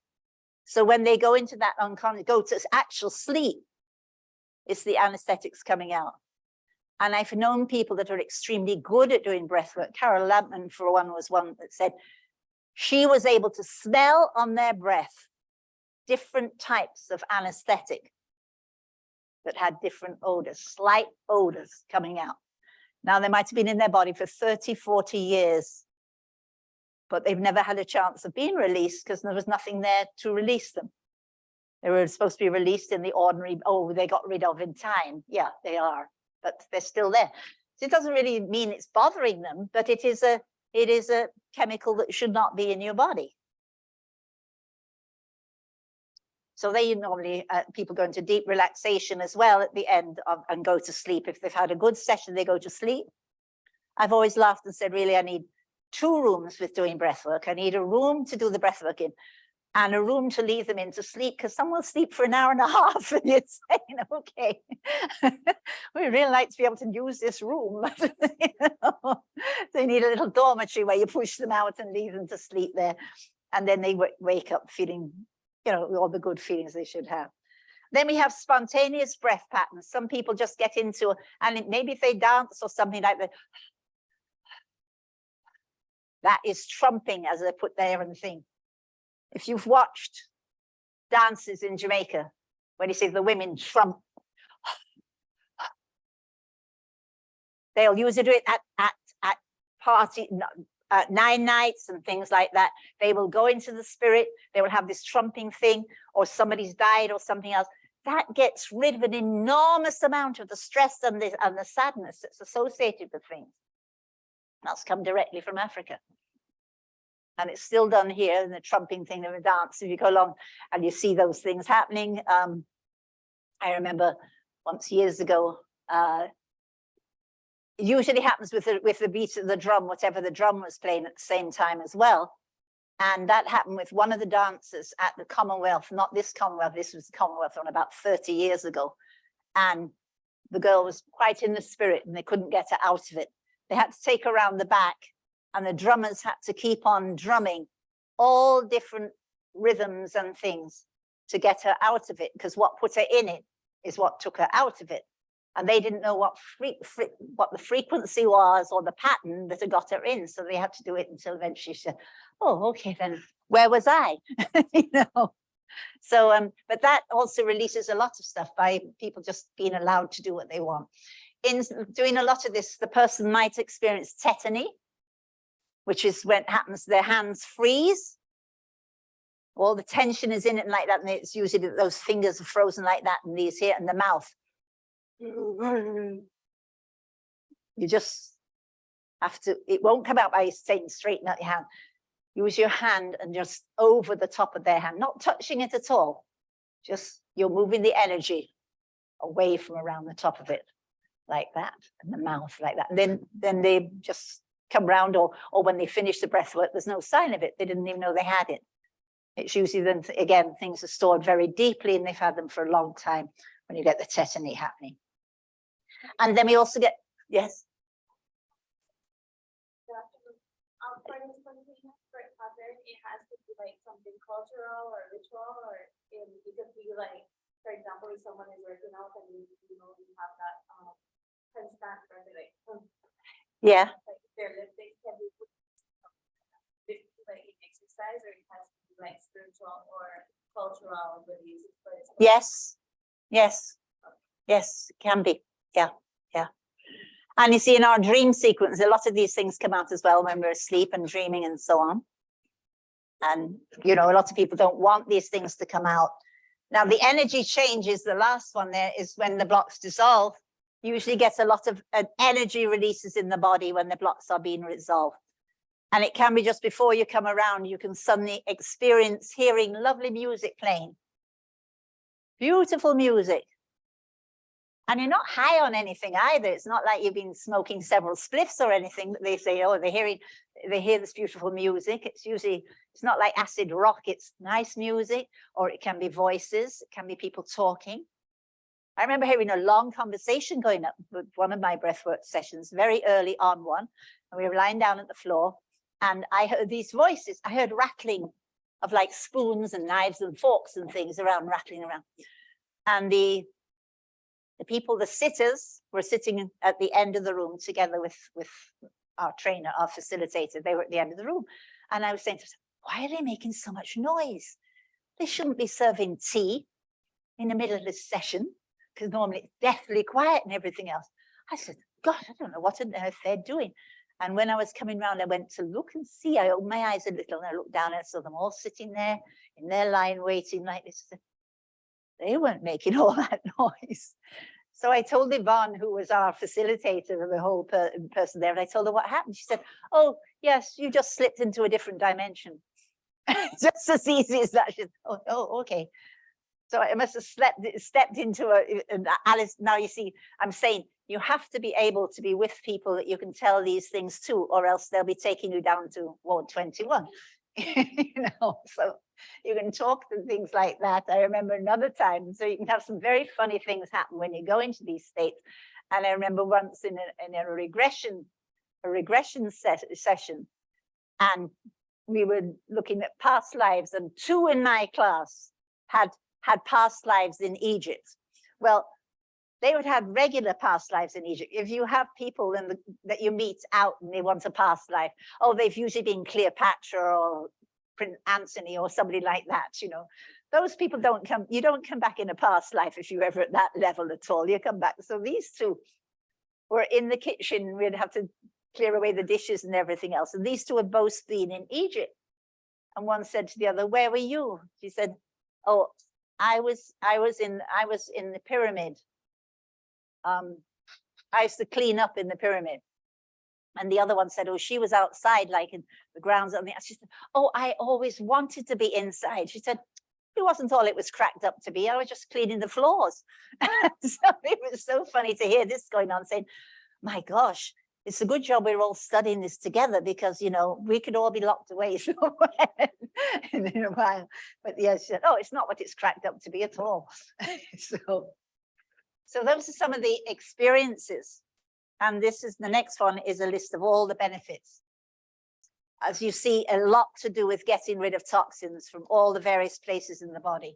So when they go into that unconscious, go to actual sleep, it's the anesthetics coming out. And I've known people that are extremely good at doing breath work. Carol Lampman, for one, was one that said she was able to smell on their breath different types of anesthetic that had different odors, slight odors coming out. Now, they might have been in their body for 30, 40 years, but they've never had a chance of being released because there was nothing there to release them. They were supposed to be released in the ordinary, oh, they got rid of in time. Yeah, they are, but they're still there. So it doesn't really mean it's bothering them, but it is a chemical that should not be in your body. So they normally, people go into deep relaxation as well at the end of, and go to sleep. If they've had a good session, they go to sleep. I've always laughed and said, really, I need 2 rooms with doing breath work. I need a room to do the breath work in and a room to leave them in to sleep, because some will sleep for an hour and a half and you're saying, okay, we really like to be able to use this room. You know? They need a little dormitory where you push them out and leave them to sleep there. And then they wake up feeling, you know, all the good feelings they should have. Then we have spontaneous breath patterns. Some people just get into, and maybe if they dance or something like that, that is trumping, as they put there in the thing. If you've watched dances in Jamaica, when you see the women trump, they'll usually do it at party, 9 nights and things like that. They will go into the spirit, they will have this trumping thing, or somebody's died or something else. That gets rid of an enormous amount of the stress and the sadness that's associated with things. That's come directly from Africa. And it's still done here in the trumping thing of a dance. If you go along and you see those things happening. I remember once years ago, it usually happens with the beat of the drum, whatever the drum was playing at the same time as well. And that happened with one of the dancers at the Commonwealth, not this Commonwealth, this was the Commonwealth on about 30 years ago. And the girl was quite in the spirit and they couldn't get her out of it. They had to take her around the back, and the drummers had to keep on drumming all different rhythms and things to get her out of it, because what put her in it is what took her out of it. And they didn't know what the frequency was or the pattern that had got her in. So they had to do it until eventually she said, oh, okay, then where was I? You know? So, but that also releases a lot of stuff by people just being allowed to do what they want. In doing a lot of this, the person might experience tetany, which is when it happens, their hands freeze. All the tension is in it and like that. And it's usually those fingers are frozen like that, and these here, and the mouth. You just have to, it won't come out by saying straighten out your hand. Use your hand and just over the top of their hand, not touching it at all. Just you're moving the energy away from around the top of it, like that, and the mouth like that. And then they just come round, or when they finish the breath work, there's no sign of it. They didn't even know they had it. It's usually then, again, things are stored very deeply and they've had them for a long time when you get the tetany happening. And then we also get, yes? For the spontaneous breath pattern, it has to be like something cultural or ritual, or it could be like, for example, if someone is working out and you have that constant breath, like, yeah, like their lifting can be like exercise, or it has to be like spiritual or cultural beliefs? Yes, yes, yes, it can be. Yeah, yeah. And you see, in our dream sequence, a lot of these things come out as well when we're asleep and dreaming and so on. And, you know, a lot of people don't want these things to come out. Now, the energy changes, the last one there is when the blocks dissolve. You usually get a lot of energy releases in the body when the blocks are being resolved. And it can be just before you come around, you can suddenly experience hearing lovely music playing. Beautiful music. And you're not high on anything either. It's not like you've been smoking several spliffs or anything. They say, oh, they hear this beautiful music. It's usually, it's not like acid rock. It's nice music, or it can be voices. It can be people talking. I remember hearing a long conversation going up with one of my breathwork sessions, very early on one. And we were lying down at the floor, and I heard these voices. I heard rattling of like spoons and knives and forks and things around, rattling around. And the people, the sitters, were sitting at the end of the room together with our trainer, our facilitator. They were at the end of the room. And I was saying to myself, why are they making so much noise? They shouldn't be serving tea in the middle of this session, because normally it's deathly quiet and everything else. I said, God, I don't know what on earth they're doing. And when I was coming round, I went to look and see. I opened my eyes a little and I looked down and I saw them all sitting there in their line waiting like this. They weren't making all that noise. So I told Yvonne, who was our facilitator of the whole person there, and I told her what happened. She said, oh, yes, you just slipped into a different dimension. Just as easy as that. She said, oh, okay. So I must have stepped into Alice. Now you see, I'm saying you have to be able to be with people that you can tell these things to, or else they'll be taking you down to Ward 21. You know, so you can talk to things like that. I remember another time, so you can have some very funny things happen when you go into these states. And I remember once in a regression session, and we were looking at past lives, and 2 in my class had past lives in Egypt. Well, they would have regular past lives in Egypt. If you have people that you meet out and they want a past life, oh, they've usually been Cleopatra or Prince Anthony or somebody like that, you know. Those people don't come, you don't come back in a past life if you're ever at that level at all. You come back. So these 2 were in the kitchen. We'd have to clear away the dishes and everything else. And these 2 had both been in Egypt. And one said to the other, where were you? She said, oh, I was in the pyramid. I used to clean up in the pyramid. And the other one said, oh, she was outside, like in the grounds. She said, oh, I always wanted to be inside. She said, it wasn't all it was cracked up to be. I was just cleaning the floors. So it was so funny to hear this going on, saying, my gosh, it's a good job we're all studying this together, because, you know, we could all be locked away somewhere in a while. But yeah, she said, oh, it's not what it's cracked up to be at all. So those are some of the experiences. And this is the next one, is a list of all the benefits. As you see, a lot to do with getting rid of toxins from all the various places in the body.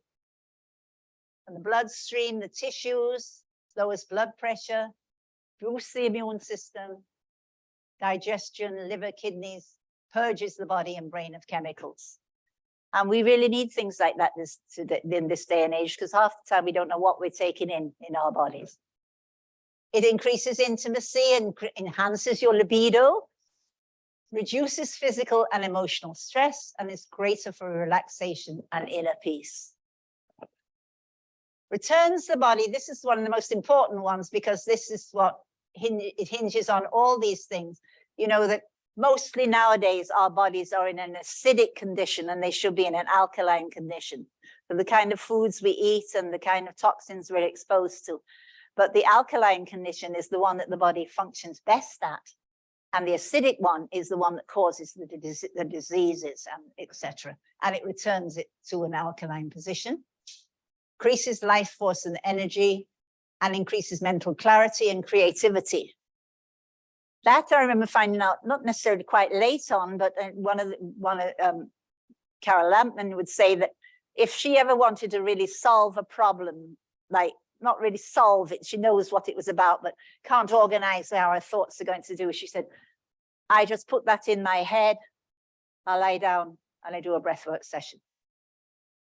And the bloodstream, the tissues, lowers blood pressure, boosts the immune system, digestion, liver, kidneys, purges the body and brain of chemicals. And we really need things like that in this day and age, because half the time we don't know what we're taking in our bodies. It increases intimacy and enhances your libido, reduces physical and emotional stress, and is greater for relaxation and inner peace. Returns the body. This is one of the most important ones, because this is what it hinges on all these things. You know that mostly nowadays our bodies are in an acidic condition, and they should be in an alkaline condition. So the kind of foods we eat and the kind of toxins we're exposed to. But the alkaline condition is the one that the body functions best at. And the acidic one is the one that causes the diseases, and etc. And it returns it to an alkaline position. Increases life force and energy, and increases mental clarity and creativity. That I remember finding out, not necessarily quite late on, but one of Carol Lampman would say that if she ever wanted to really solve a problem, like not really solve it, she knows what it was about, but can't organize how her thoughts are going to do. She said, I just put that in my head, I lie down and I do a breathwork session.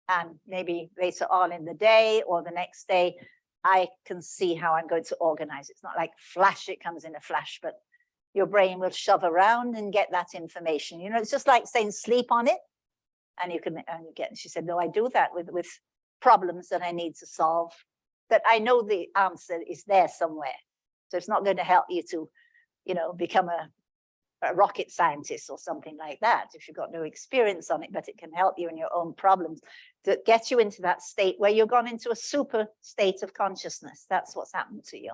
And maybe later on in the day or the next day, I can see how I'm going to organize. It's not like flash, it comes in a flash, but your brain will shove around and get that information. You know, it's just like saying sleep on it. And you can, and you get, she said, no, I do that with problems that I need to solve, that I know the answer is there somewhere. So it's not going to help you to, you know, become a rocket scientist or something like that if you've got no experience on it, but it can help you in your own problems to get you into that state where you've gone into a super state of consciousness. That's what's happened to you.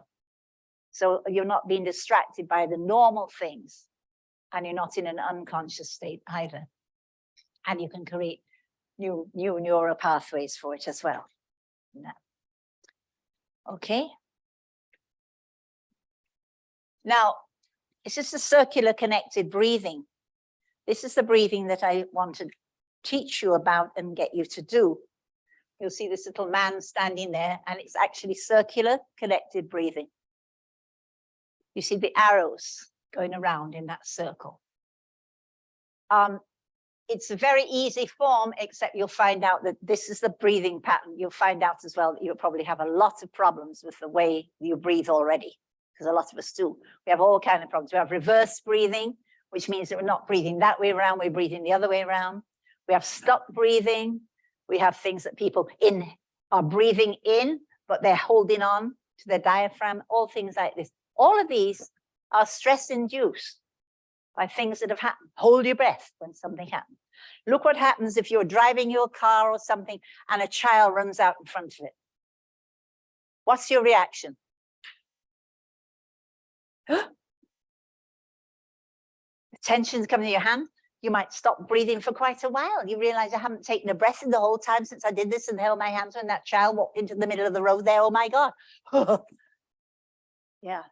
So you're not being distracted by the normal things, and you're not in an unconscious state either. And you can create new neural pathways for it as well. Okay. Now, this is the circular connected breathing. This is the breathing that I want to teach you about and get you to do. You'll see this little man standing there, and it's actually circular connected breathing. You see the arrows going around in that circle. It's a very easy form, except you'll find out that this is the breathing pattern. You'll find out as well that you'll probably have a lot of problems with the way you breathe already, because a lot of us do. We have all kinds of problems. We have reverse breathing, which means that we're not breathing that way around, we're breathing the other way around. We have stuck breathing. We have things that people are breathing in, but they're holding on to their diaphragm, all things like this. All of these are stress-induced by things that have happened. Hold your breath when something happens. Look what happens if you're driving your car or something and a child runs out in front of it. What's your reaction? The tension's coming to your hand. You might stop breathing for quite a while. You realize I haven't taken a breath in the whole time since I did this and held my hands when that child walked into the middle of the road there. Oh my God. Yeah.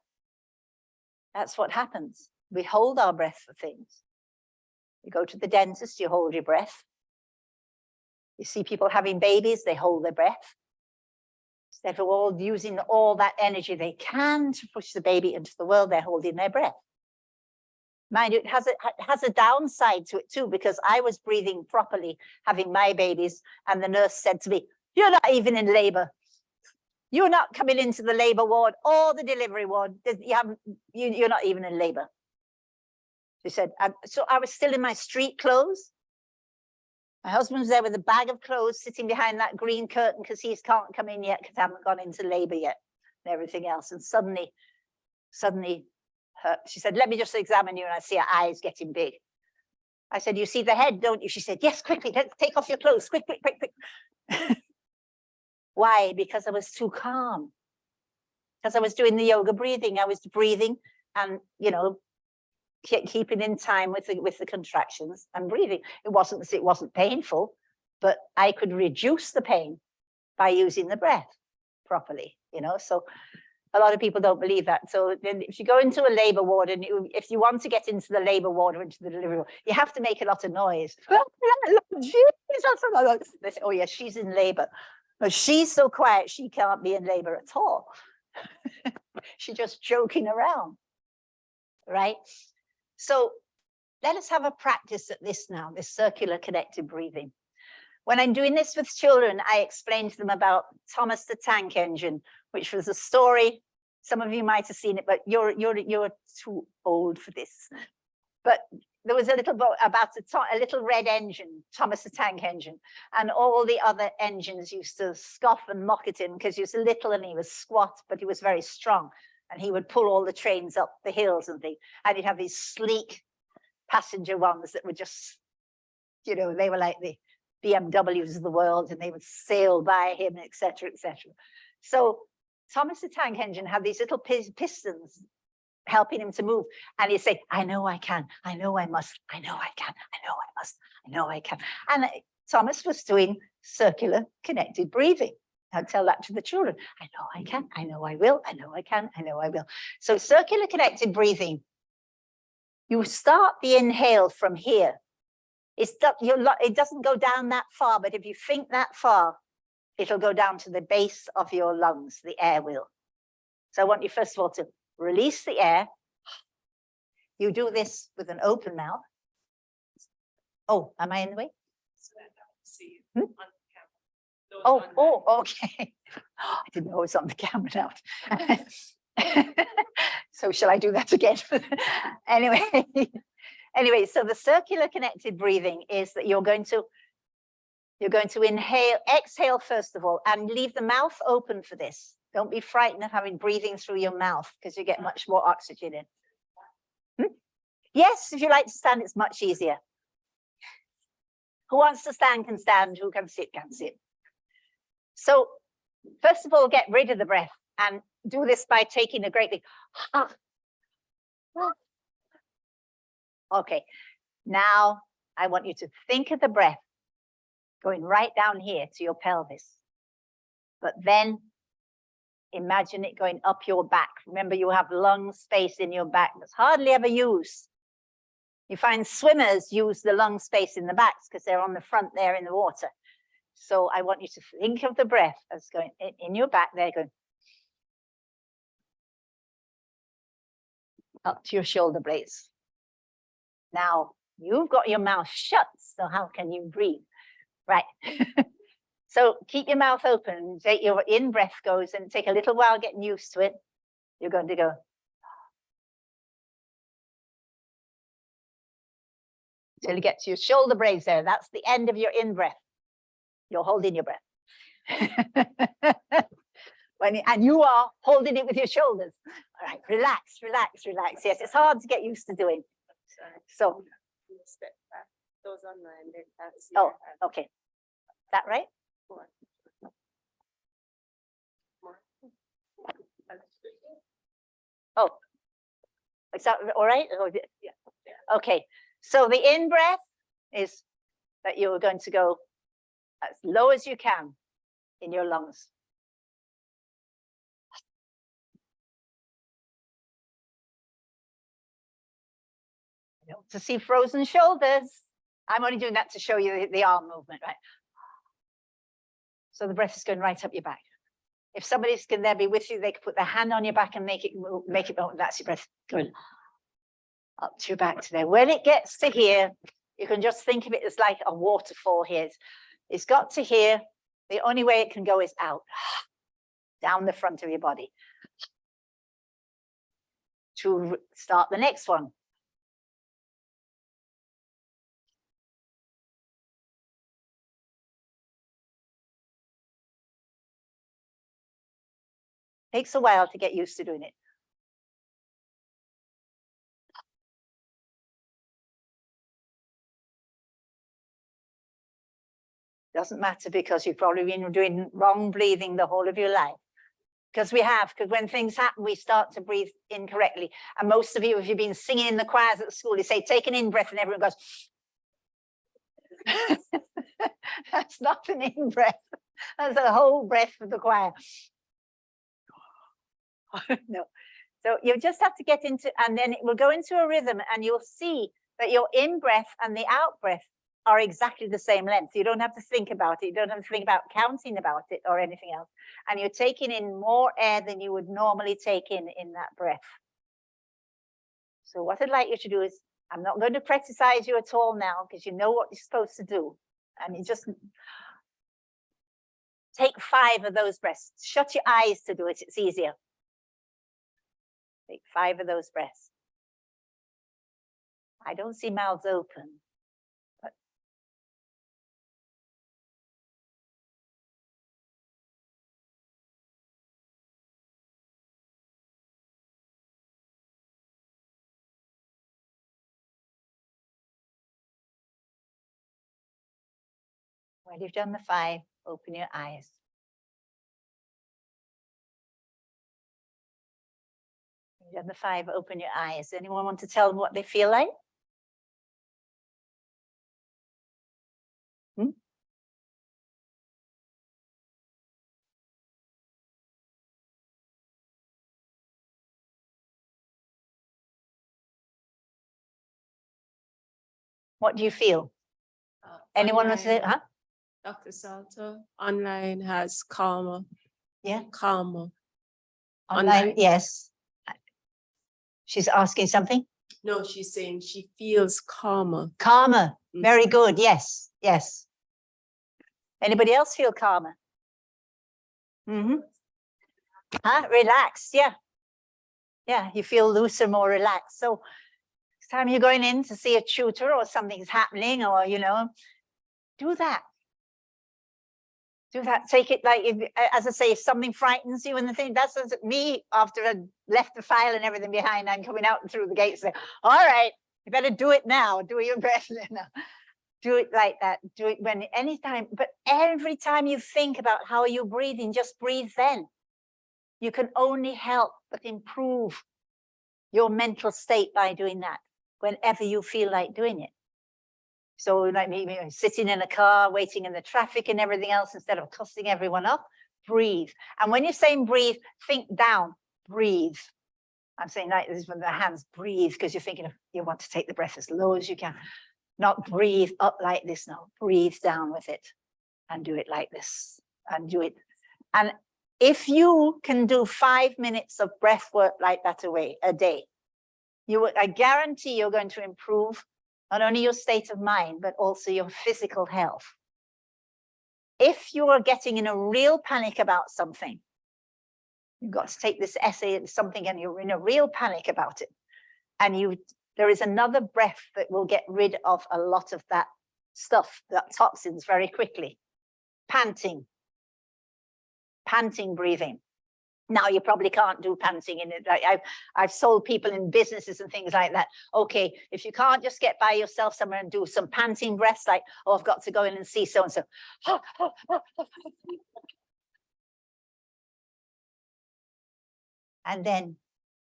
That's what happens. We hold our breath for things. You go to the dentist, you hold your breath. You see people having babies, they hold their breath. Instead of all using all that energy they can to push the baby into the world, they're holding their breath. Mind you, it has a downside to it too, because I was breathing properly, having my babies, and the nurse said to me, "You're not even in labor. You're not coming into the labor ward or the delivery ward. You're not even in labor." She said, so I was still in my street clothes. My husband was there with a bag of clothes sitting behind that green curtain because he can't come in yet because I haven't gone into labor yet and everything else. And suddenly, she said, "Let me just examine you." And I see her eyes getting big. I said, "You see the head, don't you?" She said, "Yes, quickly, let's take off your clothes, quick, quick, quick, quick." Why? Because I was too calm. Because I was doing the yoga breathing. I was breathing and, you know, keeping in time with the contractions and breathing. It wasn't painful, but I could reduce the pain by using the breath properly, you know. So a lot of people don't believe that. So then if you go into a labor ward and if you want to get into the labor ward or into the delivery ward, you have to make a lot of noise. They say, "Oh yeah, she's in labor." But she's so quiet, she can't be in labor at all. She's just joking around, right? So let us have a practice at this now, this circular connected breathing. When I'm doing this with children, I explain to them about Thomas the Tank Engine, which was a story. Some of you might have seen it, but you're too old for this. But there was a little book about a little red engine, Thomas the Tank Engine, and all the other engines used to scoff and mock at him because he was little and he was squat, but he was very strong. And he would pull all the trains up the hills and things. And he'd have these sleek passenger ones that were just, you know, they were like the BMWs of the world, and they would sail by him, etc., etc. So Thomas the Tank Engine had these little pistons helping him to move. And he'd say, "I know I can, I know I must, I know I can, I know I must, I know I can." And Thomas was doing circular connected breathing. I'd tell that to the children. I know I can, I know I will, I know I can, I know I will. So circular connected breathing, you start the inhale from here. It doesn't go down that far, but if you think that far, it'll go down to the base of your lungs, the air will. So I want you first of all to release the air. You do this with an open mouth. Oh, am I in the way? See it Hmm? on the camera. Those Oh, online. oh, okay. I didn't know it was on the camera now. So shall I do that again? Anyway, anyway, so the circular connected breathing is that you're going to inhale, exhale first of all, and leave the mouth open for this. Don't be frightened of having breathing through your mouth because you get much more oxygen in. Yes, if you like to stand, it's much easier. Who wants to stand can stand, who can sit can sit. So first of all, get rid of the breath and do this by taking a great big okay. Now I want you to think of the breath going right down here to your pelvis, but then imagine it going up your back. Remember, you have lung space in your back that's hardly ever used. You find swimmers use the lung space in the backs because they're on the front there in the water. So I want you to think of the breath as going in your back there, going up to your shoulder blades. Now you've got your mouth shut, so how can you breathe? Right. So keep your mouth open, take your in breath goes and take a little while getting used to it. You're going to go. Till you get to your shoulder blades there. That's the end of your in breath. You're holding your breath. And you are holding it with your shoulders. All right, relax, relax, relax. Yes, it's hard to get used to doing. So, Step back. Those online, they can't see oh, your hand. okay. Is that right? More. More. Oh, is that all right? Oh, yeah. Okay, so the in breath is that you're going to go as low as you can in your lungs. To see frozen shoulders. I'm only doing that to show you the arm movement, right? So the breath is going right up your back. If somebody's can there be with you, they can put their hand on your back and make it move, that's your breath going up to your back to there. When it gets to here, you can just think of it as like a waterfall here. It's got to here. The only way it can go is out, down the front of your body. To start the next one. Takes a while to get used to doing it. Doesn't matter because you've probably been doing wrong breathing the whole of your life. Because when things happen, we start to breathe incorrectly. And most of you, if you've been singing in the choirs at school, they say, take an in-breath and everyone goes, that's not an in-breath. That's a whole breath for the choir. No. So you just have to get into, and then it will go into a rhythm and you'll see that your in-breath and the out-breath are exactly the same length. You don't have to think about it. You don't have to think about counting about it or anything else. And you're taking in more air than you would normally take in that breath. So what I'd like you to do is, I'm not going to criticize you at all now because you know what you're supposed to do. And you just take 5 of those breaths. Shut your eyes to do it. It's easier. Take 5 of those breaths. I don't see mouths open. But when you've done the 5, open your eyes. When you've done the 5, open your eyes. Anyone want to tell them what they feel like? What do you feel? Anyone want to say, huh? Dr. Salter, online has calmer. Yeah. Calmer. Online, yes. She's asking something? No, she's saying she feels calmer. Calmer. Very good. Yes. Yes. Anybody else feel calmer? Mm-hmm. Huh? Relaxed, yeah. Yeah, you feel looser, more relaxed. So next time you're going in to see a tutor or something's happening, or, you know, do that. Do that. Take it like, if, as I say, if something frightens you and the thing, that's me after I left the file and everything behind, I'm coming out and through the gates. All right, you better do it now. Do your breath now. Do it like that. Do it when anytime, but every time you think about how you're breathing, just breathe then. You can only help but improve your mental state by doing that whenever you feel like doing it. So like maybe sitting in a car, waiting in the traffic and everything else, instead of cussing everyone up, breathe. And when you're saying breathe, think down, breathe. I'm saying like this with the hands, breathe, because you're thinking of, you want to take the breath as low as you can. Not breathe up like this, no, breathe down with it and do it like this and do it. And if you can do 5 minutes of breath work like that a day, I guarantee you're going to improve not only your state of mind, but also your physical health. If you are getting in a real panic about something, you've got to take this essay at something and you're in a real panic about it, and there is another breath that will get rid of a lot of that stuff, that toxins, very quickly. Panting breathing. Now you probably can't do panting in it. I've sold people in businesses and things like that. Okay, if you can't just get by yourself somewhere and do some panting breaths, like, oh, I've got to go in and see so and so. And then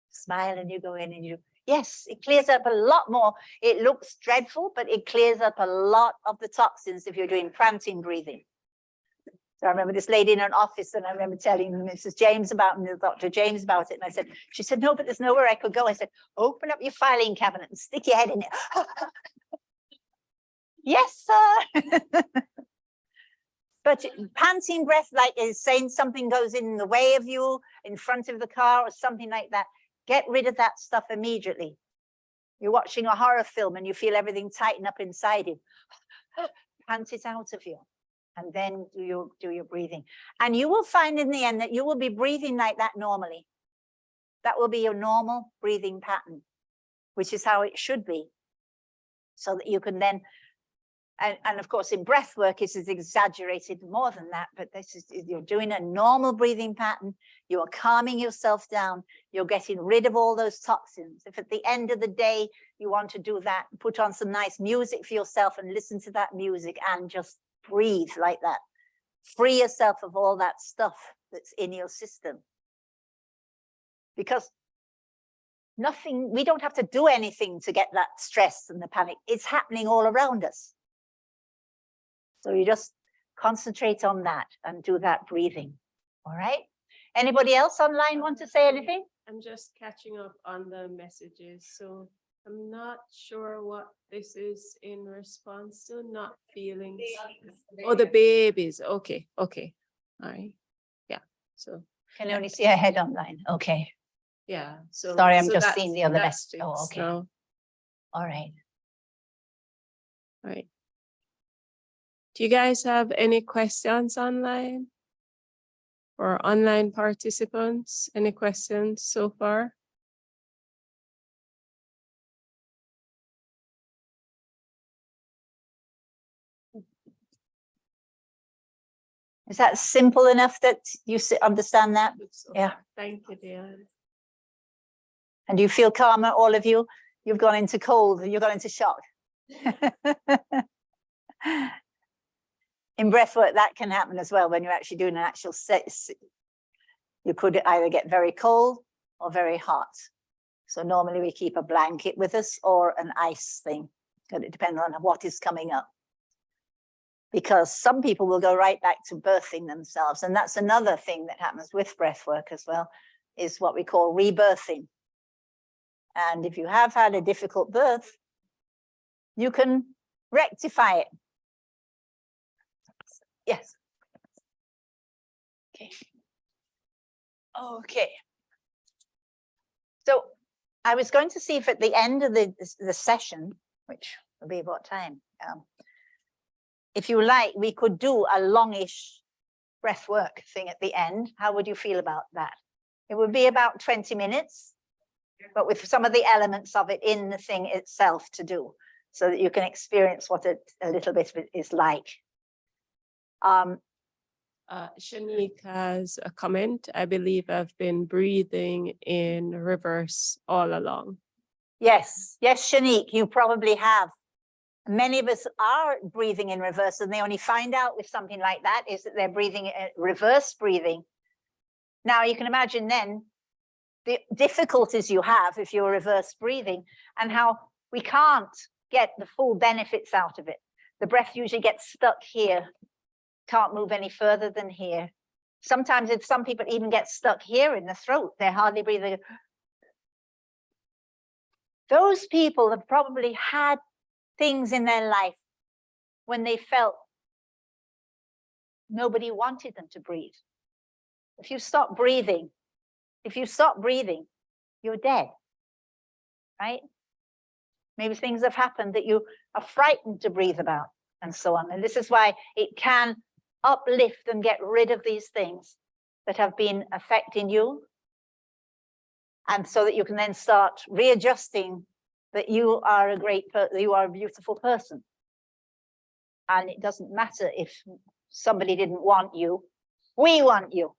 smile and you go in and you, yes, it clears up a lot more. It looks dreadful, but it clears up a lot of the toxins if you're doing panting breathing. So I remember this lady in an office, and I remember telling Mrs. James about it, and Dr. James about it. And I said, she said, no, but there's nowhere I could go. I said, open up your filing cabinet and stick your head in it. Yes, sir. But panting breath, like is saying something goes in the way of you, in front of the car or something like that. Get rid of that stuff immediately. You're watching a horror film and you feel everything tighten up inside you. Pant it out of you. And then do your breathing. And you will find in the end that you will be breathing like that normally. That will be your normal breathing pattern, which is how it should be. So that you can then, and of course in breath work it is exaggerated more than that, but this is, you're doing a normal breathing pattern, you are calming yourself down, you're getting rid of all those toxins. If at the end of the day you want to do that, put on some nice music for yourself and listen to that music and just breathe like that. Free yourself of all that stuff that's in your system. Because we don't have to do anything to get that stress and the panic. It's happening all around us. So you just concentrate on that and do that breathing. All right. Anybody else online want to say anything? I'm just catching up on the messages. So I'm not sure what this is in response to, not feelings. Oh, the babies. Okay. Okay. All right. Yeah. So Can only see a head online. Okay. yeah. So Sorry, I'm so just that's- seeing the other that's message. Oh, fixed okay. now. All right. All right. Do you guys have any questions online? Or online participants? Any questions so far? Is that simple enough that you understand that? Yeah. Thank you, Diane. And you feel calmer, all of you? You've gone into cold, you've gone into shock. In breathwork, that can happen as well when you're actually doing an actual set. You could either get very cold or very hot. So normally we keep a blanket with us or an ice thing. It depends on what is coming up. Because some people will go right back to birthing themselves. And that's another thing that happens with breathwork as well, is what we call rebirthing. And if you have had a difficult birth, you can rectify it. Yes. Okay. Okay. So I was going to see if at the end of the session, which will be what time? if you like, we could do a longish breath work thing at the end. How would you feel about that? It would be about 20 minutes, but with some of the elements of it in the thing itself to do, so that you can experience what it a little bit is like. Shanique has a comment. I believe I've been breathing in reverse all along. Yes, yes, Shanique, you probably have. Many of us are breathing in reverse, and they only find out with something like that is that they're breathing reverse breathing. Now you can imagine then the difficulties you have if you're reverse breathing, and how we can't get the full benefits out of it. The breath usually gets stuck here, can't move any further than here. Sometimes if some people even get stuck here in the throat, they're hardly breathing. Those people have probably had things in their life when they felt nobody wanted them to breathe. If you stop breathing, you're dead, right? Maybe things have happened that you are frightened to breathe about, and so on. And this is why it can uplift and get rid of these things that have been affecting you. And so that you can then start readjusting that you are a you are a beautiful person. And it doesn't matter if somebody didn't want you, we want you.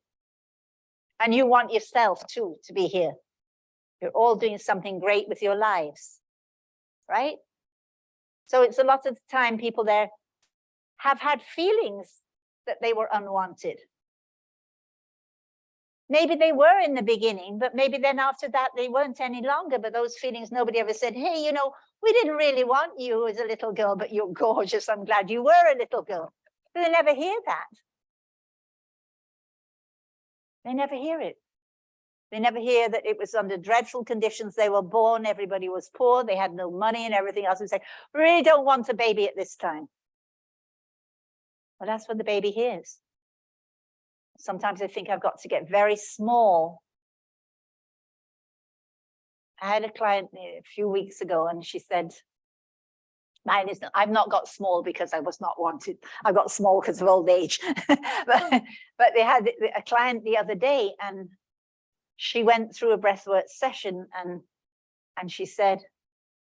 And you want yourself too to be here. You're all doing something great with your lives, right? So it's a lot of the time people there have had feelings that they were unwanted. Maybe they were in the beginning, but maybe then after that they weren't any longer. But those feelings, nobody ever said, hey, you know, we didn't really want you as a little girl, but you're gorgeous. I'm glad you were a little girl. But they never hear that. They never hear it. They never hear that it was under dreadful conditions. They were born, everybody was poor, they had no money and everything else. We say, we really don't want a baby at this time. Well, that's what the baby hears. Sometimes I think I've got to get very small. I had a client a few weeks ago and she said, I've not got small because I was not wanted. I got small because of old age. but they had a client the other day and she went through a breathwork session and she said,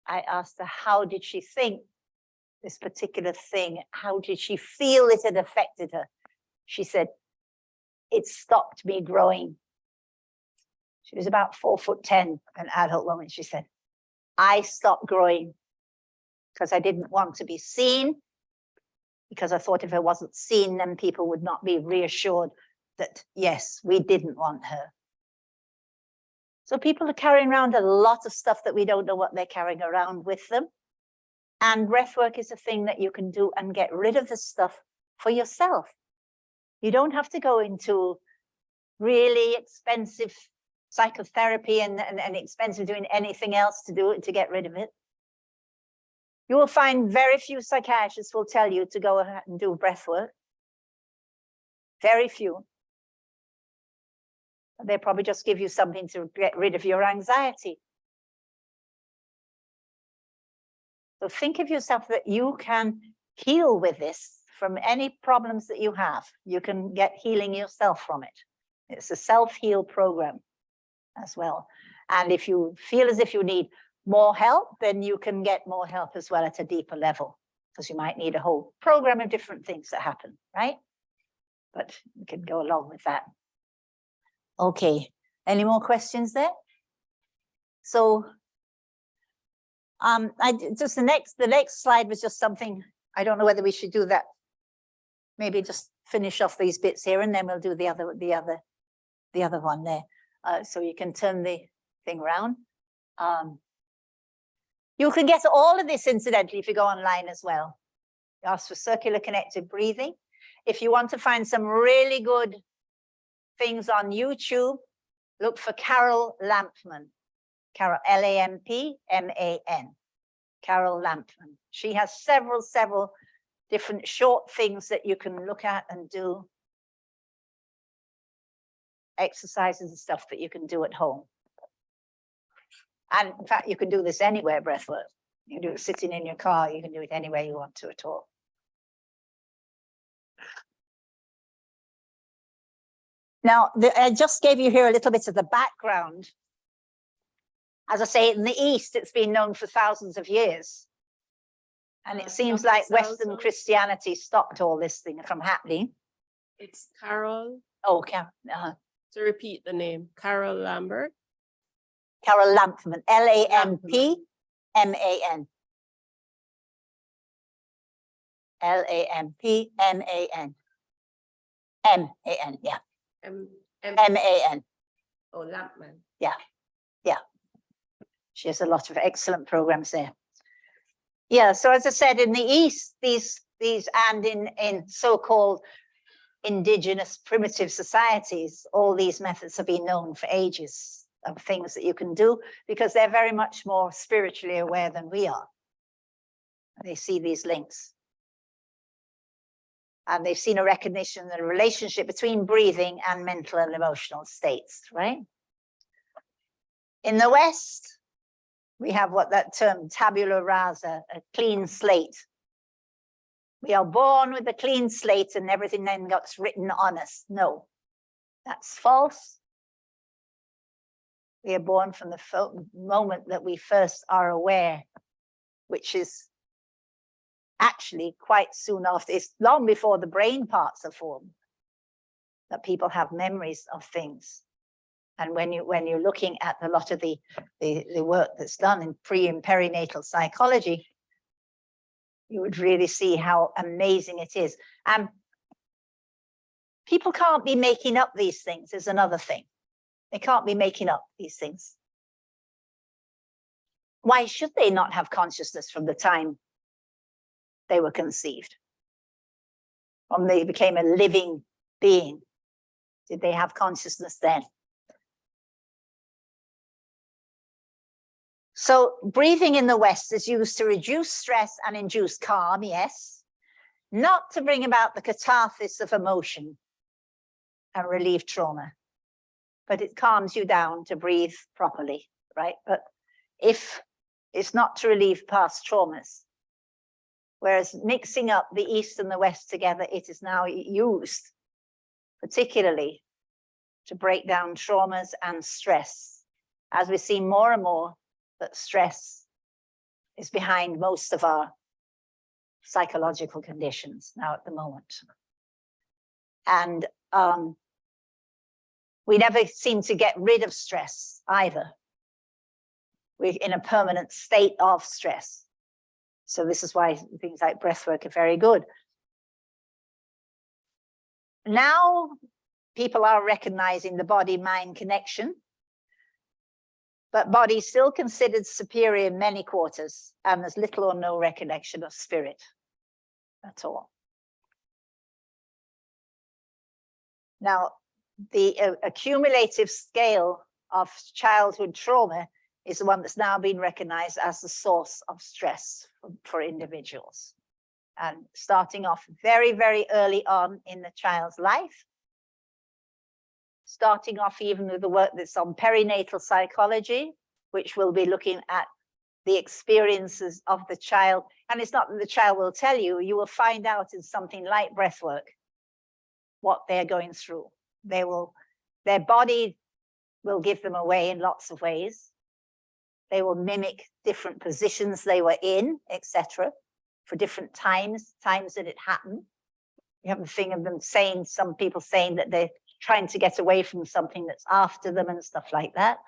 I asked her, how did she think this particular thing? How did she feel it had affected her? She said, it stopped me growing. She was about 4'10", an adult woman. She said, I stopped growing because I didn't want to be seen, because I thought if I wasn't seen, then people would not be reassured that, yes, we didn't want her. So people are carrying around a lot of stuff that we don't know what they're carrying around with them. And breathwork is a thing that you can do and get rid of the stuff for yourself. You don't have to go into really expensive psychotherapy and expensive doing anything else to do it, to get rid of it. You will find very few psychiatrists will tell you to go ahead and do breathwork. Very few. They probably just give you something to get rid of your anxiety. So think of yourself that you can heal with this from any problems that you have. You can get healing yourself from it. It's a self-heal program as well. And if you feel as if you need more help, then you can get more help as well at a deeper level, because you might need a whole program of different things that happen, right? But you can go along with that. Okay, any more questions there? So the next slide was just something, I don't know whether we should do that. Maybe just finish off these bits here and then we'll do the other one there. So you can turn the thing around. You can get all of this incidentally if you go online as well. You ask for circular connected breathing. If you want to find some really good things on YouTube, look for Carol Lampman. Carol, L-A-M-P-M-A-N. Carol Lampman. She has several different short things that you can look at and do. Exercises and stuff that you can do at home. And in fact, you can do this anywhere, breathwork. You can do it sitting in your car. You can do it anywhere you want to at all. Now, I just gave you here a little bit of the background. As I say, in the East, it's been known for thousands of years. And it seems Dr. like Western Salzo? Christianity stopped all this thing from happening. It's Carol, Oh, to repeat the name, Carol Lambert. Carol Lampman, Lampman. Lampman. Man, yeah. Man. Oh, Lampman. Yeah. She has a lot of excellent programs there. Yeah, so as I said, in the East, these and in so-called indigenous primitive societies, all these methods have been known for ages of things that you can do because they're very much more spiritually aware than we are. They see these links. And they've seen a recognition and a relationship between breathing and mental and emotional states, right? In the West, we have what that term tabula rasa, a clean slate. We are born with a clean slate and everything then gets written on us. No, that's false. We are born from the moment that we first are aware, which is actually quite soon after. It's long before the brain parts are formed that people have memories of things. And when you're looking at a lot of the work that's done in pre and perinatal psychology, you would really see how amazing it is. And people can't be making up these things is another thing. They can't be making up these things. Why should they not have consciousness from the time they were conceived? When they became a living being, did they have consciousness then? So breathing in the West is used to reduce stress and induce calm, yes, not to bring about the catharsis of emotion and relieve trauma, but it calms you down to breathe properly, right? But if it's not to relieve past traumas, whereas mixing up the East and the West together, it is now used particularly to break down traumas and stress, as we see more and more that stress is behind most of our psychological conditions now at the moment. And we never seem to get rid of stress either. We're in a permanent state of stress. So this is why things like breathwork are very good. Now people are recognizing the body-mind connection, but body is still considered superior in many quarters, and there's little or no recollection of spirit at all. Now, the accumulative scale of childhood trauma is the one that's now been recognized as the source of stress for individuals. And starting off very, very early on in the child's life, starting off even with the work that's on perinatal psychology, which will be looking at the experiences of the child. And it's not that the child will tell you, you will find out in something like breathwork what they're going through. Their body will give them away in lots of ways. They will mimic different positions they were in, etc., for different times that it happened. You have the thing of them saying, some people saying that they're trying to get away from something that's after them and stuff like that.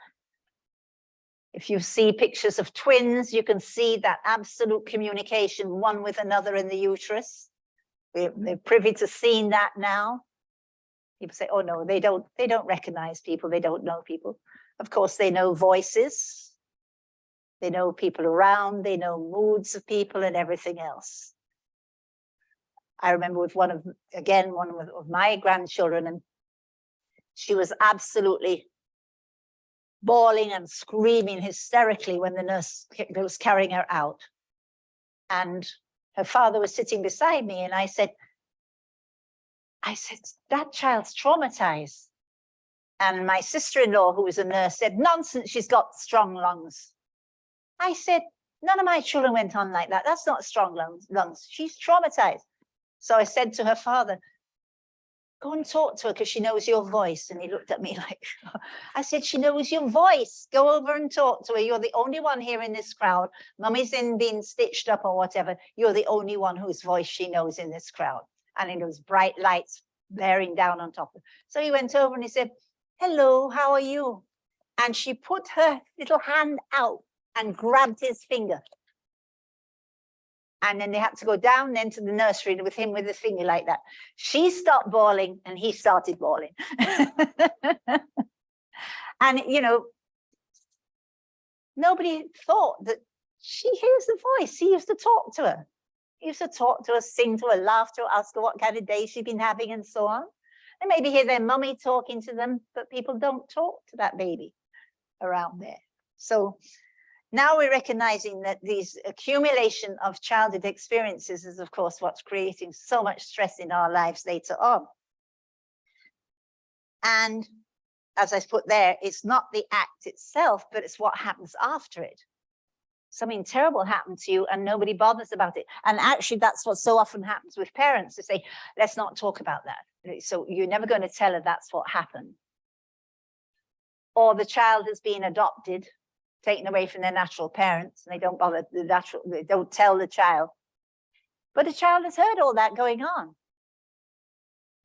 If you see pictures of twins, you can see that absolute communication one with another in the uterus. They're privy to seeing that now. People say, oh no, they don't recognize people, they don't know people. Of course, they know voices, they know people around, they know moods of people and everything else. I remember with one of my grandchildren, and she was absolutely bawling and screaming hysterically when the nurse was carrying her out. And her father was sitting beside me, and I said, that child's traumatized. And my sister-in-law, who was a nurse, said, nonsense, she's got strong lungs. I said, none of my children went on like that. That's not strong lungs. She's traumatized. So I said to her father, go and talk to her because she knows your voice. And he looked at me like, I said, she knows your voice. Go over and talk to her. You're the only one here in this crowd. Mummy's in being stitched up or whatever. You're the only one whose voice she knows in this crowd. And it was bright lights bearing down on top of her. So he went over and he said, hello, how are you? And she put her little hand out and grabbed his finger. And then they had to go down then to the nursery with him with his finger like that. She stopped bawling and he started bawling. And, you know, nobody thought that she hears the voice. He used to talk to her. He used to talk to her, sing to her, laugh to her, ask her what kind of day she'd been having and so on. And maybe hear their mummy talking to them, but people don't talk to that baby around there. So now we're recognizing that these accumulation of childhood experiences is, of course, what's creating so much stress in our lives later on. And as I put there, it's not the act itself, but it's what happens after it. Something terrible happened to you and nobody bothers about it. And actually, that's what so often happens with parents. They say, let's not talk about that. So you're never going to tell her that's what happened. Or the child has been adopted, taken away from their natural parents, and they don't bother they don't tell the child. But the child has heard all that going on,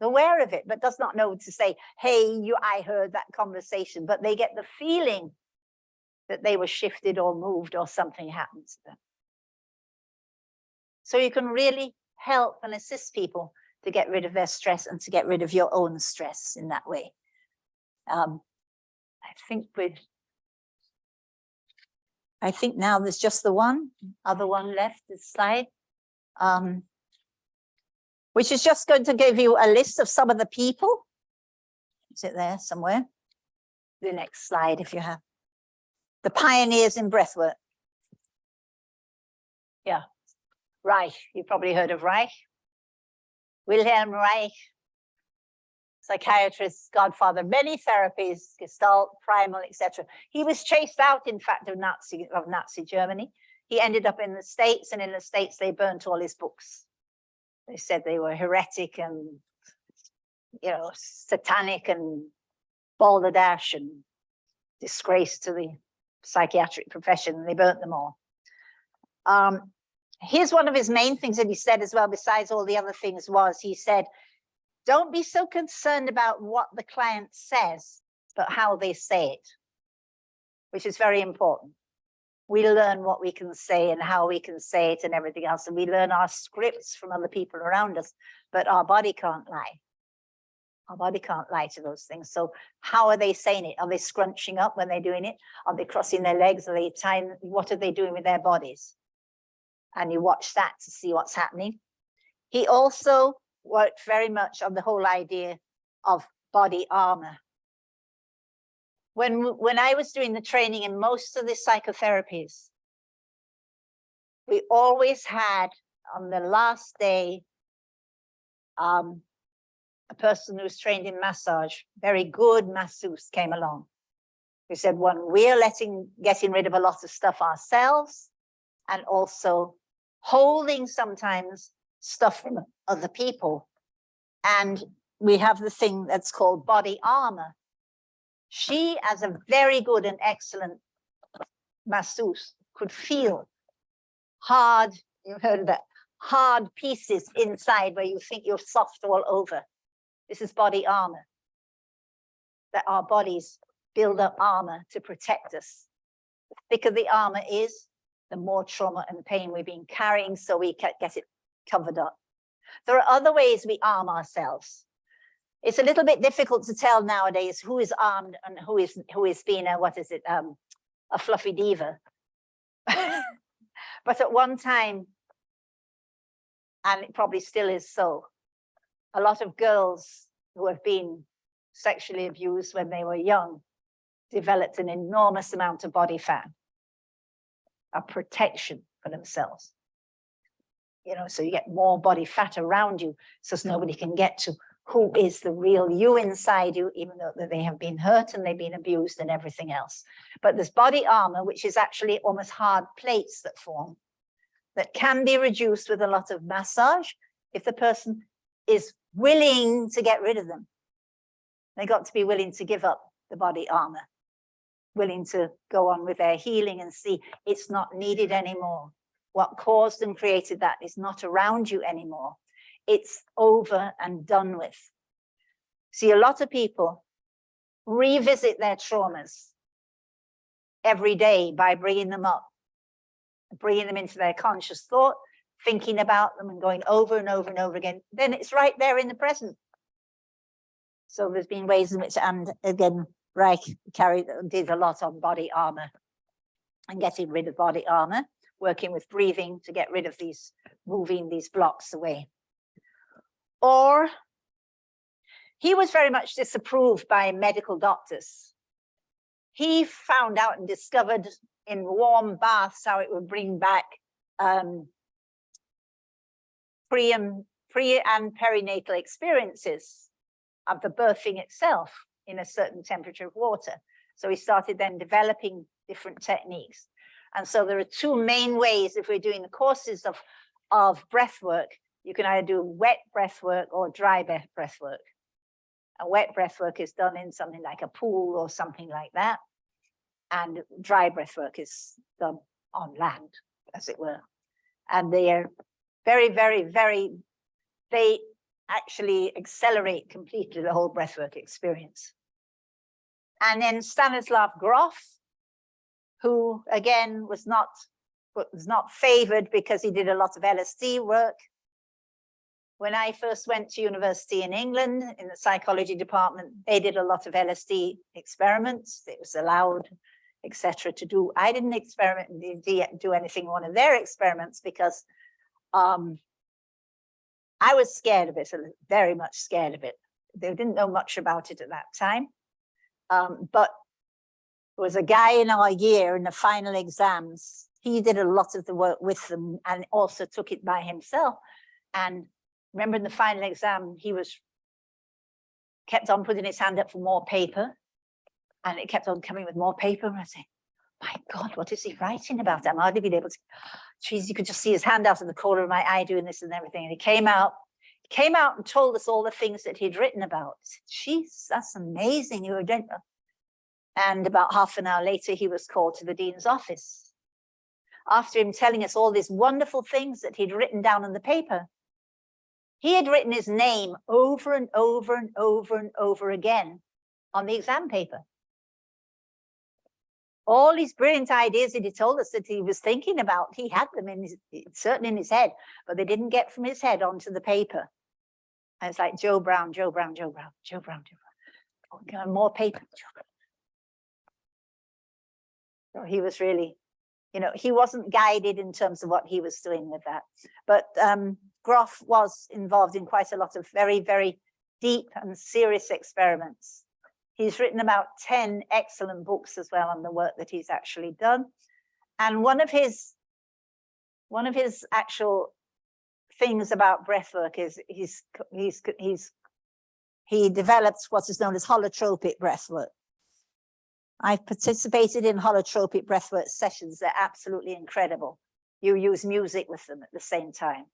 aware of it, but does not know to say, hey, I heard that conversation, but they get the feeling that they were shifted or moved or something happened to them. So you can really help and assist people to get rid of their stress and to get rid of your own stress in that way. I think now there's just the other one left, this slide, which is just going to give you a list of some of the people. Is it there somewhere? The next slide, if you have. The pioneers in breathwork. Yeah, Reich, you probably heard of Reich. Wilhelm Reich, psychiatrist, godfather, many therapies, Gestalt, primal, etc. He was chased out, in fact, of Nazi Germany. He ended up in the States, and in the States, they burnt all his books. They said they were heretic and, you know, satanic and balderdash and disgrace to the psychiatric profession, and they burnt them all. Here's one of his main things that he said as well, besides all the other things, was he said, don't be so concerned about what the client says, but how they say it, which is very important. We learn what we can say and how we can say it and everything else, and we learn our scripts from other people around us, but our body can't lie. Our body can't lie to those things. So how are they saying it? Are they scrunching up when they're doing it? Are they crossing their legs? Are they tying? What are they doing with their bodies? And you watch that to see what's happening. He also worked very much on the whole idea of body armor. When I was doing the training in most of the psychotherapies, we always had on the last day a person who was trained in massage, very good masseuse, came along. He said, one, we're getting rid of a lot of stuff ourselves, and also holding sometimes stuff from other people. And we have the thing that's called body armor. She, as a very good and excellent masseuse, could feel hard, you heard that, hard pieces inside where you think you're soft all over. This is body armor. That our bodies build up armor to protect us. The thicker the armor is, the more trauma and pain we've been carrying, so we can get it covered up. There are other ways we arm ourselves. It's a little bit difficult to tell nowadays who is armed and who is being a fluffy diva. But at one time, and it probably still is so, a lot of girls who have been sexually abused when they were young developed an enormous amount of body fat, a protection for themselves. You know, so you get more body fat around you, so nobody can get to who is the real you inside you, even though they have been hurt and they've been abused and everything else. But there's body armor, which is actually almost hard plates that form, that can be reduced with a lot of massage if the person is willing to get rid of them. They got to be willing to give up the body armor, willing to go on with their healing and see it's not needed anymore. What caused and created that is not around you anymore. It's over and done with. See, a lot of people revisit their traumas every day by bringing them up, bringing them into their conscious thought, thinking about them and going over and over and over again. Then it's right there in the present. So there's been ways in which, and again, Reich did a lot on body armor and getting rid of body armor, working with breathing to get rid of these, moving these blocks away. Or he was very much disapproved by medical doctors. He found out and discovered in warm baths how it would bring back pre and perinatal experiences of the birthing itself in a certain temperature of water. So he started then developing different techniques. And so there are two main ways if we're doing the courses of breath work. You can either do wet breath work or dry breath work. A wet breath work is done in something like a pool or something like that. And dry breath work is done on land, as it were. And they are very, very, very, they actually accelerate completely the whole breathwork experience. And then Stanislav Grof, who again was not favored because he did a lot of LSD work. When I first went to university in England in the psychology department, they did a lot of LSD experiments. It was allowed, etc., to do. I didn't experiment and do anything in one of their experiments because I was scared of it, very much scared of it. They didn't know much about it at that time. But there was a guy in our year in the final exams. He did a lot of the work with them and also took it by himself. And remember in the final exam, he kept on putting his hand up for more paper. And it kept on coming with more paper. And I say, my God, what is he writing about? I'm hardly been able to, geez, you could just see his hand out of the corner of my eye doing this and everything. And he came out and told us all the things that he'd written about. I said, jeez, that's amazing. You were doing. And about half an hour later, he was called to the dean's office. After him telling us all these wonderful things that he'd written down on the paper, he had written his name over and over and over and over again on the exam paper. All these brilliant ideas that he told us that he was thinking about, he had them certainly in his head, but they didn't get from his head onto the paper. And it's like Joe Brown, Joe Brown, Joe Brown, Joe Brown, Joe Brown. Oh, more paper. So he was really, he wasn't guided in terms of what he was doing with that. But Grof was involved in quite a lot of very, very deep and serious experiments. He's written about 10 excellent books as well on the work that he's actually done. And one of his actual things about breathwork is he developed what is known as holotropic breathwork. I've participated in holotropic breathwork sessions. They're absolutely incredible. You use music with them at the same time.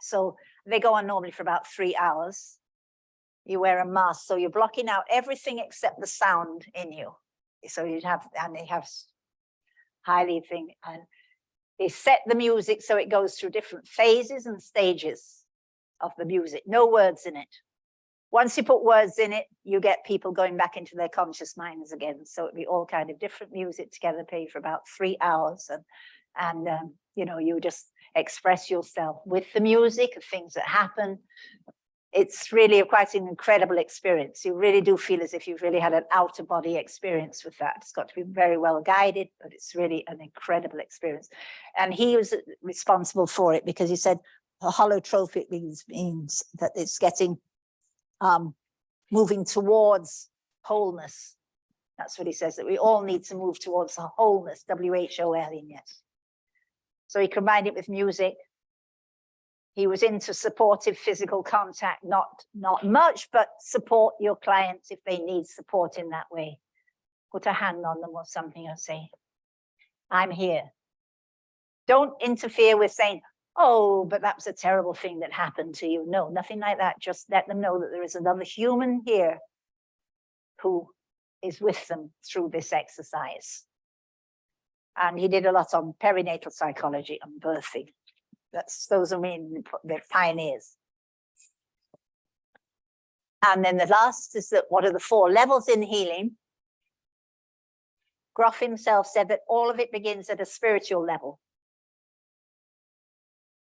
So they go on normally for about 3 hours. You wear a mask, so you're blocking out everything except the sound in you. So you have, and they have highly thing, and they set the music so it goes through different phases and stages of the music. No words in it. Once you put words in it, you get people going back into their conscious minds again. So it'd be all kind of different music together, played for about 3 hours, and you just express yourself with the music of things that happen. It's really quite an incredible experience. You really do feel as if you've really had an outer body experience with that. It's got to be very well guided, but it's really an incredible experience. And he was responsible for it because he said holotropic means that it's getting, moving towards wholeness. That's what he says, that we all need to move towards the wholeness, W-H-O-L-E-ness. So he combined it with music. He was into supportive physical contact, not much, but support your clients if they need support in that way. Put a hand on them or something and say, I'm here. Don't interfere with saying, oh, but that's a terrible thing that happened to you. No, nothing like that. Just let them know that there is another human here who is with them through this exercise. And he did a lot on perinatal psychology and birthing. Those are the pioneers. And then the last is that what are the 4 levels in healing? Groff himself said that all of it begins at a spiritual level.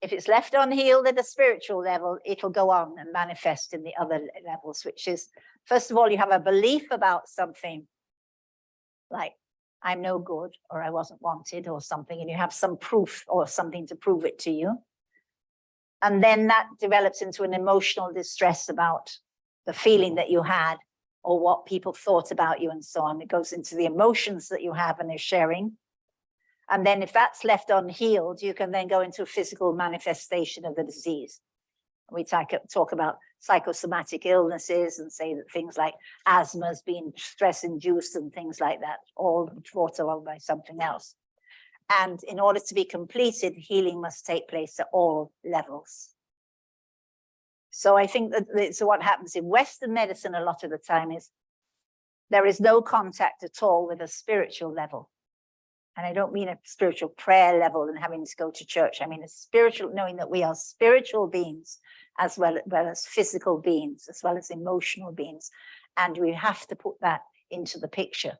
If it's left unhealed at a spiritual level, it'll go on and manifest in the other levels, which is, first of all, you have a belief about something, like I'm no good, or I wasn't wanted, or something, and you have some proof or something to prove it to you. And then that develops into an emotional distress about the feeling that you had, or what people thought about you, and so on. It goes into the emotions that you have and are sharing. And then if that's left unhealed, you can then go into a physical manifestation of the disease. We talk about psychosomatic illnesses and say that things like asthma has been stress-induced and things like that, all brought along by something else. And in order to be completed, healing must take place at all levels. So I think that so what happens in Western medicine a lot of the time is there is no contact at all with a spiritual level. And I don't mean a spiritual prayer level and having to go to church. I mean a spiritual, knowing that we are spiritual beings as well as physical beings, as well as emotional beings. And we have to put that into the picture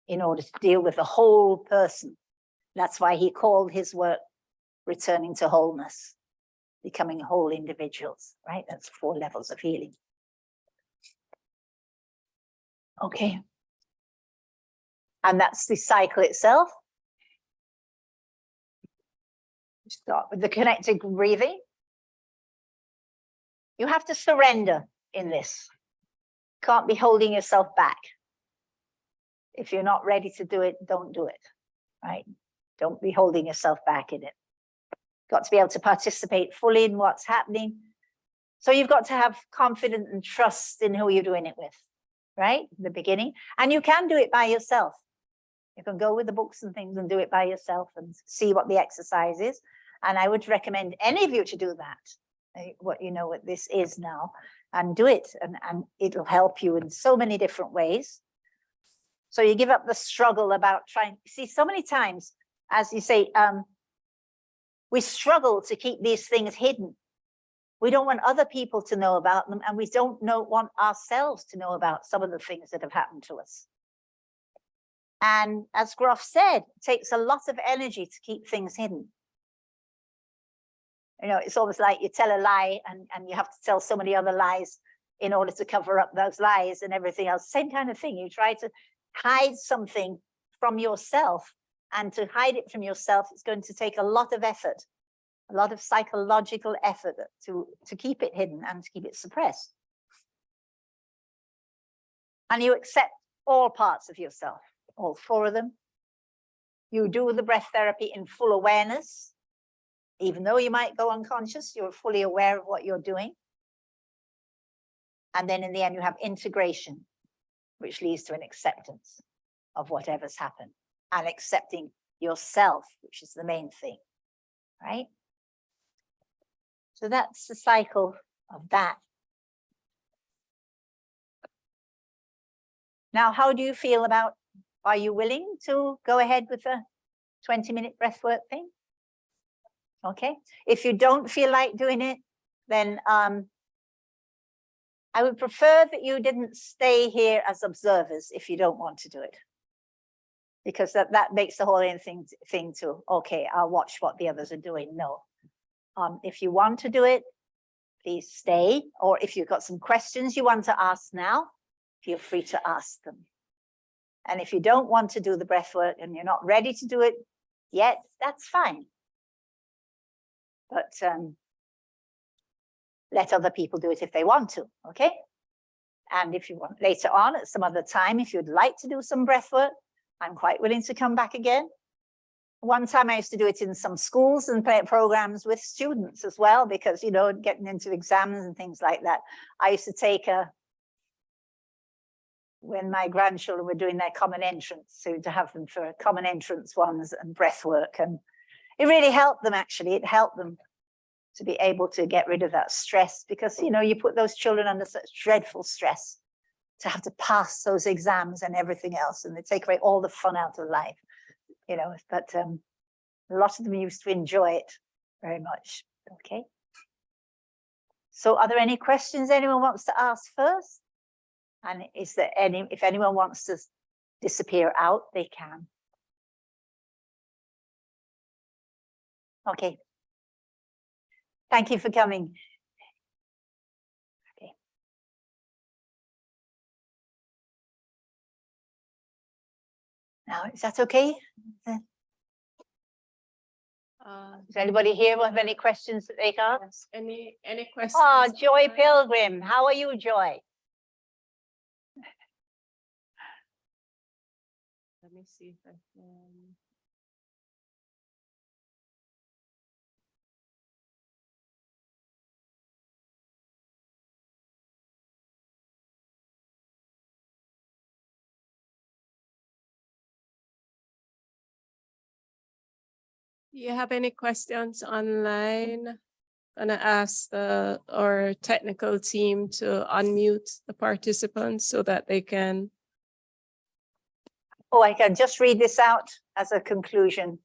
in order to deal with the whole person. That's why he called his work Returning to Wholeness, becoming whole individuals, right? That's 4 levels of healing. Okay. And that's the cycle itself. Start with the connected breathing. You have to surrender in this. Can't be holding yourself back. If you're not ready to do it, don't do it, right? Don't be holding yourself back in it. Got to be able to participate fully in what's happening. So you've got to have confidence and trust in who you're doing it with, right? In the beginning. And you can do it by yourself. You can go with the books and things and do it by yourself and see what the exercise is. And I would recommend any of you to do that, what you know what this is now, and do it. And it'll help you in so many different ways. So you give up the struggle about trying, see, so many times, as you say, we struggle to keep these things hidden. We don't want other people to know about them, and we don't want ourselves to know about some of the things that have happened to us. And as Groff said, it takes a lot of energy to keep things hidden. You know, it's almost like you tell a lie and you have to tell so many other lies in order to cover up those lies and everything else. Same kind of thing. You try to hide something from yourself, and to hide it from yourself, it's going to take a lot of effort, a lot of psychological effort to keep it hidden and to keep it suppressed. And you accept all parts of yourself, all 4 of them. You do the breath therapy in full awareness. Even though you might go unconscious, you're fully aware of what you're doing. And then in the end, you have integration, which leads to an acceptance of whatever's happened, and accepting yourself, which is the main thing, right? So that's the cycle of that. Now, how do you feel about, are you willing to go ahead with the 20-minute breathwork thing? Okay, if you don't feel like doing it, then I would prefer that you didn't stay here as observers if you don't want to do it. Because that makes the whole thing to, okay, I'll watch what the others are doing. No. If you want to do it, please stay. Or if you've got some questions you want to ask now, feel free to ask them. And if you don't want to do the breath work and you're not ready to do it yet, that's fine. But let other people do it if they want to, okay? And if you want later on at some other time, if you'd like to do some breath work, I'm quite willing to come back again. One time I used to do it in some schools and programs with students as well, because, you know, getting into exams and things like that. I used to take when my grandchildren were doing their common entrance, so to have them for common entrance ones and breath work. And it really helped them, actually. It helped them to be able to get rid of that stress, because, you know, you put those children under such dreadful stress to have to pass those exams and everything else, and they take away all the fun out of life, you know, but a lot of them used to enjoy it very much. Okay. So are there any questions anyone wants to ask first? And is there any, if anyone wants to disappear out, they can. Okay. Thank you for coming. Okay. Now, is that okay? Does anybody here have any questions that they can ask? Any questions? Oh, Joy Pilgrim. How are you, Joy? Let me see if I can. Do you have any questions online? Gonna ask our technical team to unmute the participants so that they can. Oh, I can just read this out as a conclusion.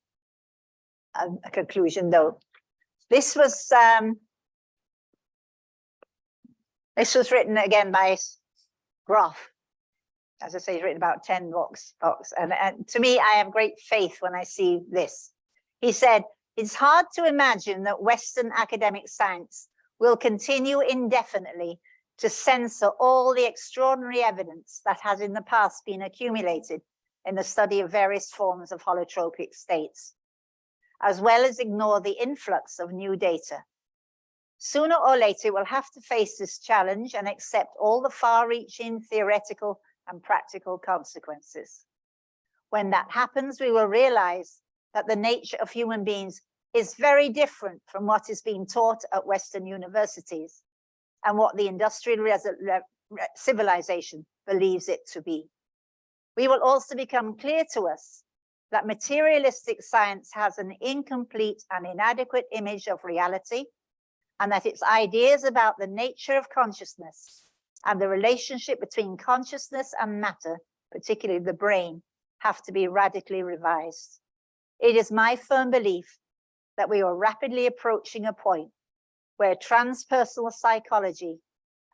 A conclusion, though. This was written again by Groff. As I say, he's written about 10 books. And to me, I have great faith when I see this. He said, it's hard to imagine that Western academic science will continue indefinitely to censor all the extraordinary evidence that has in the past been accumulated in the study of various forms of holotropic states, as well as ignore the influx of new data. Sooner or later, we'll have to face this challenge and accept all the far-reaching theoretical and practical consequences. When that happens, we will realize that the nature of human beings is very different from what is being taught at Western universities and what the industrial civilization believes it to be. We will also become clear to us that materialistic science has an incomplete and inadequate image of reality, and that its ideas about the nature of consciousness and the relationship between consciousness and matter, particularly the brain, have to be radically revised. It is my firm belief that we are rapidly approaching a point where transpersonal psychology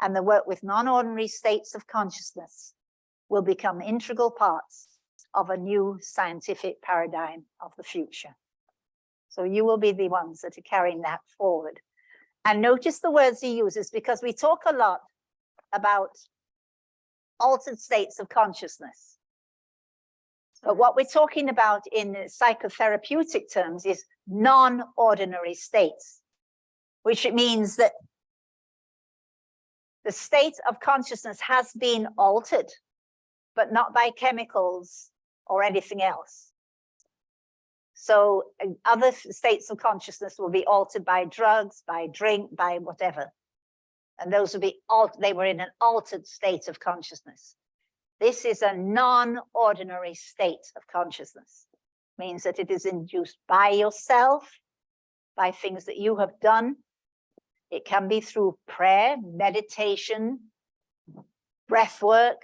and the work with non-ordinary states of consciousness will become integral parts of a new scientific paradigm of the future. So you will be the ones that are carrying that forward. And notice the words he uses, because we talk a lot about altered states of consciousness. But what we're talking about in psychotherapeutic terms is non-ordinary states, which means that the state of consciousness has been altered, but not by chemicals or anything else. So other states of consciousness will be altered by drugs, by drink, by whatever. And those will be, they were in an altered state of consciousness. This is a non-ordinary state of consciousness. Means that it is induced by yourself, by things that you have done. It can be through prayer, meditation, breath work,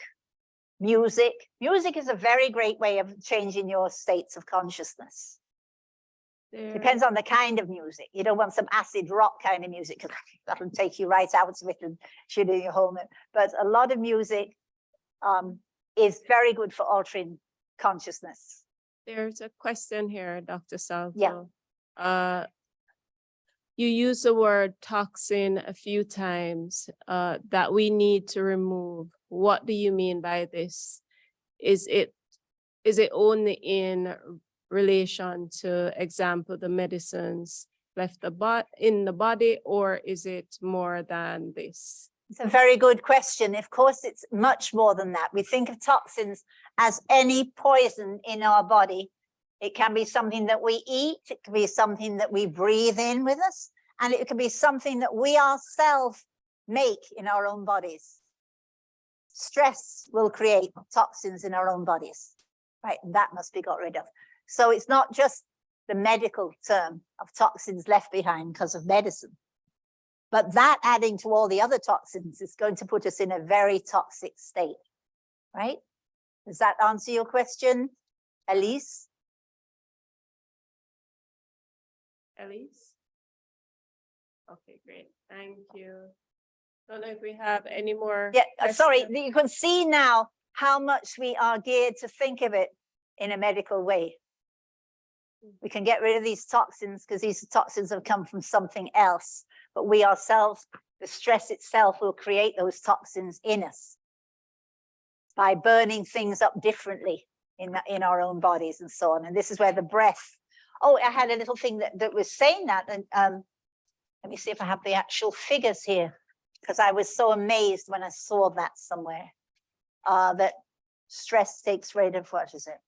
music. Music is a very great way of changing your states of consciousness. Depends on the kind of music. You don't want some acid rock kind of music, because that'll take you right out of it and shoot in your home. But a lot of music is very good for altering consciousness. There's a question here, Dr. Salto. Yeah. You use the word toxin a few times that we need to remove. What do you mean by this? Is it only in relation to, example, the medicines left in the body, or is it more than this? It's a very good question. Of course, it's much more than that. We think of toxins as any poison in our body. It can be something that we eat, it can be something that we breathe in with us, and it can be something that we ourselves make in our own bodies. Stress will create toxins in our own bodies, right? And that must be got rid of. So it's not just the medical term of toxins left behind because of medicine. But that adding to all the other toxins is going to put us in a very toxic state, right? Does that answer your question, Elise? Elise? Okay, great. Thank you. Don't know if we have any more. Yeah, sorry, questions. you can see now how much we are geared to think of it in a medical way. We can get rid of these toxins because these toxins have come from something else, but we ourselves, the stress itself will create those toxins in us by burning things up differently in our own bodies and so on. And this is where the breath, oh, I had a little thing that was saying that. And let me see if I have the actual figures here, because I was so amazed when I saw that somewhere, that stress takes rid of, what is it?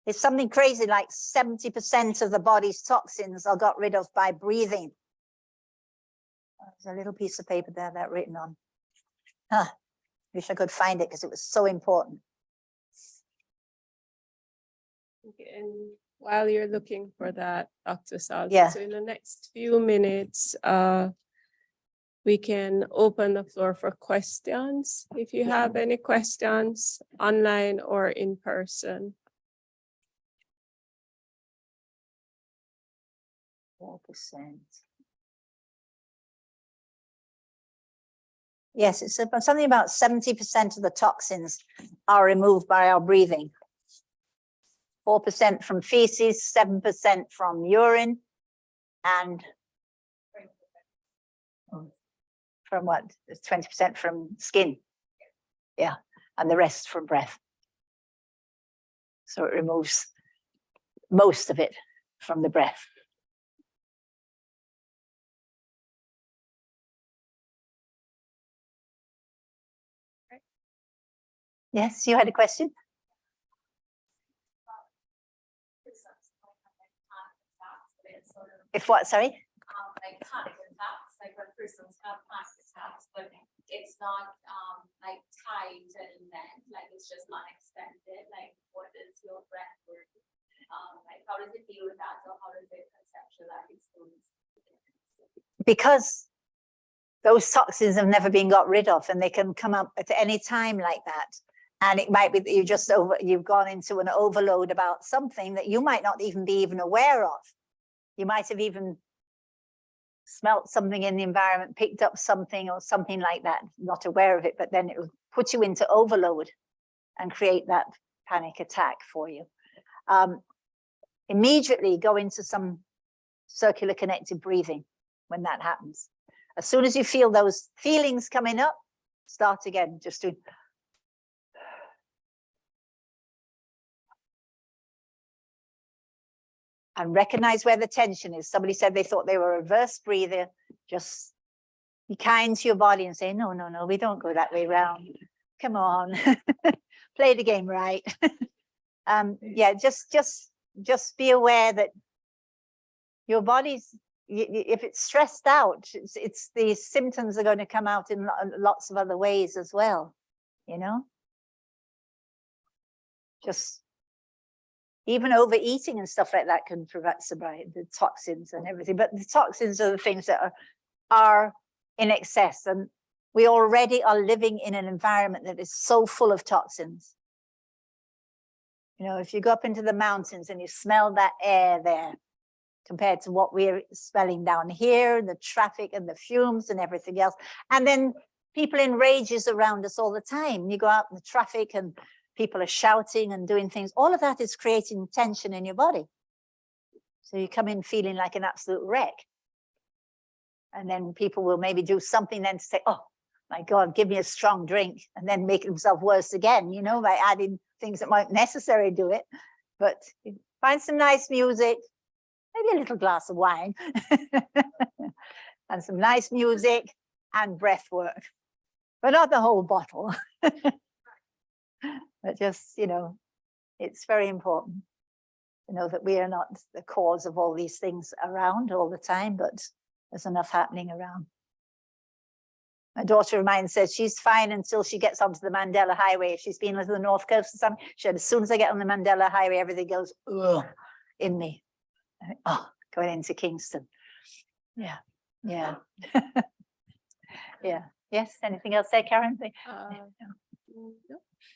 It's something crazy, like 70% of the body's toxins are got rid of by breathing. There's a little piece of paper there that written on. Wish I could find it because it was so important. Okay, and while you're looking for that, Dr. Salvi, Yeah. so in the next few minutes, we can open the floor for questions. If you have any questions online or in person. 4%. Yes, it's something about 70% of the toxins are removed by our breathing. 4% from feces, 7% from urine, and from what? 20% from skin. Yeah, and the rest from breath. So it removes most of it from the breath. Yes, you had a question? If what, sorry? Like panic attacks, like when persons have panic attacks, but it's not like tied to an event, like it's just unexpected. Like, what is your breath work? Like, how does it deal with that? So how does it conceptualize those? Because those toxins have never been got rid of, and they can come up at any time like that. And it might be that you've gone into an overload about something that you might not even be aware of. You might have even smelt something in the environment, picked up something or something like that, not aware of it, but then it will put you into overload and create that panic attack for you. Immediately go into some circular connected breathing when that happens. As soon as you feel those feelings coming up, start again, just doing. And recognize where the tension is. Somebody said they thought they were a reverse breather. Just be kind to your body and say, no, no, no, we don't go that way round. Come on, play the game right. Yeah, just be aware that your body's, if it's stressed out, it's the symptoms are going to come out in lots of other ways as well, you know? Just even overeating and stuff like that can prevent the toxins and everything. But the toxins are the things that are in excess. And we already are living in an environment that is so full of toxins. You know, if you go up into the mountains and you smell that air there, compared to what we're smelling down here, the traffic and the fumes and everything else. And then people in rages around us all the time. You go out in the traffic and people are shouting and doing things. All of that is creating tension in your body. So you come in feeling like an absolute wreck. And then people will maybe do something then to say, oh, my God, give me a strong drink, and then make themselves worse again, you know, by adding things that might necessarily do it. But find some nice music, maybe a little glass of wine, and some nice music and breath work, but not the whole bottle. But just, you know, it's very important to know that we are not the cause of all these things around all the time, but there's enough happening around. My daughter of mine says she's fine until she gets onto the Mandela Highway. If she's been to the North Coast or something, she said, as soon as I get on the Mandela Highway, everything goes, ugh, in me. Oh, going into Kingston. Yeah, yeah. Yeah, yes, anything else there, Karen? No.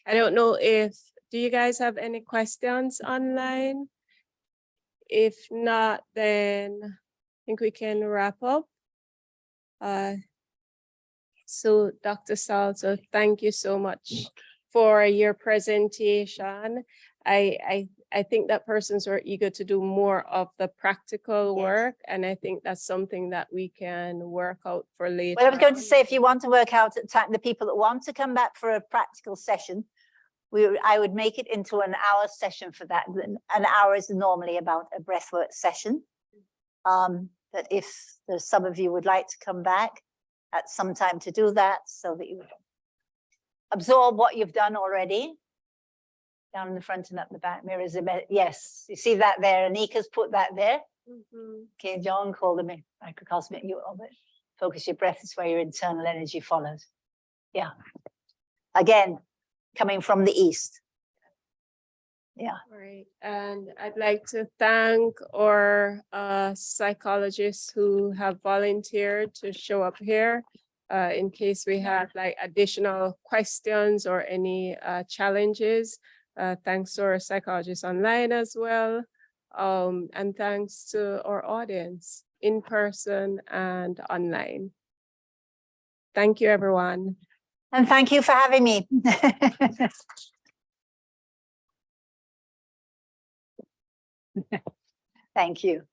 I don't know if, do you guys have any questions online? If not, then I think we can wrap up. So Dr. Salto, thank you so much for your presentation. I think that persons are eager to do more of the practical Yes. work, and I think that's something that we can work out for later. Well, I was going to on. say, if you want to work out at time, the people that want to come back for a practical session, I would make it into an hour session for that. An hour is normally about a breathwork session. But if there's some of you would like to come back at some time to do that, so that you absorb what you've done already. Down in the front and up the back mirrors. Yes, you see that there. Anika's put that there. Mhm. Okay, John called them microcosmic. You focus your breath. Is where your internal energy follows. Yeah. Again, coming from the east. Yeah. Right, and I'd like to thank our psychologists who have volunteered to show up here in case we have like additional questions or any challenges. Thanks to our psychologists online as well. And thanks to our audience in person and online. Thank you, everyone. And thank you for having me. Thank you.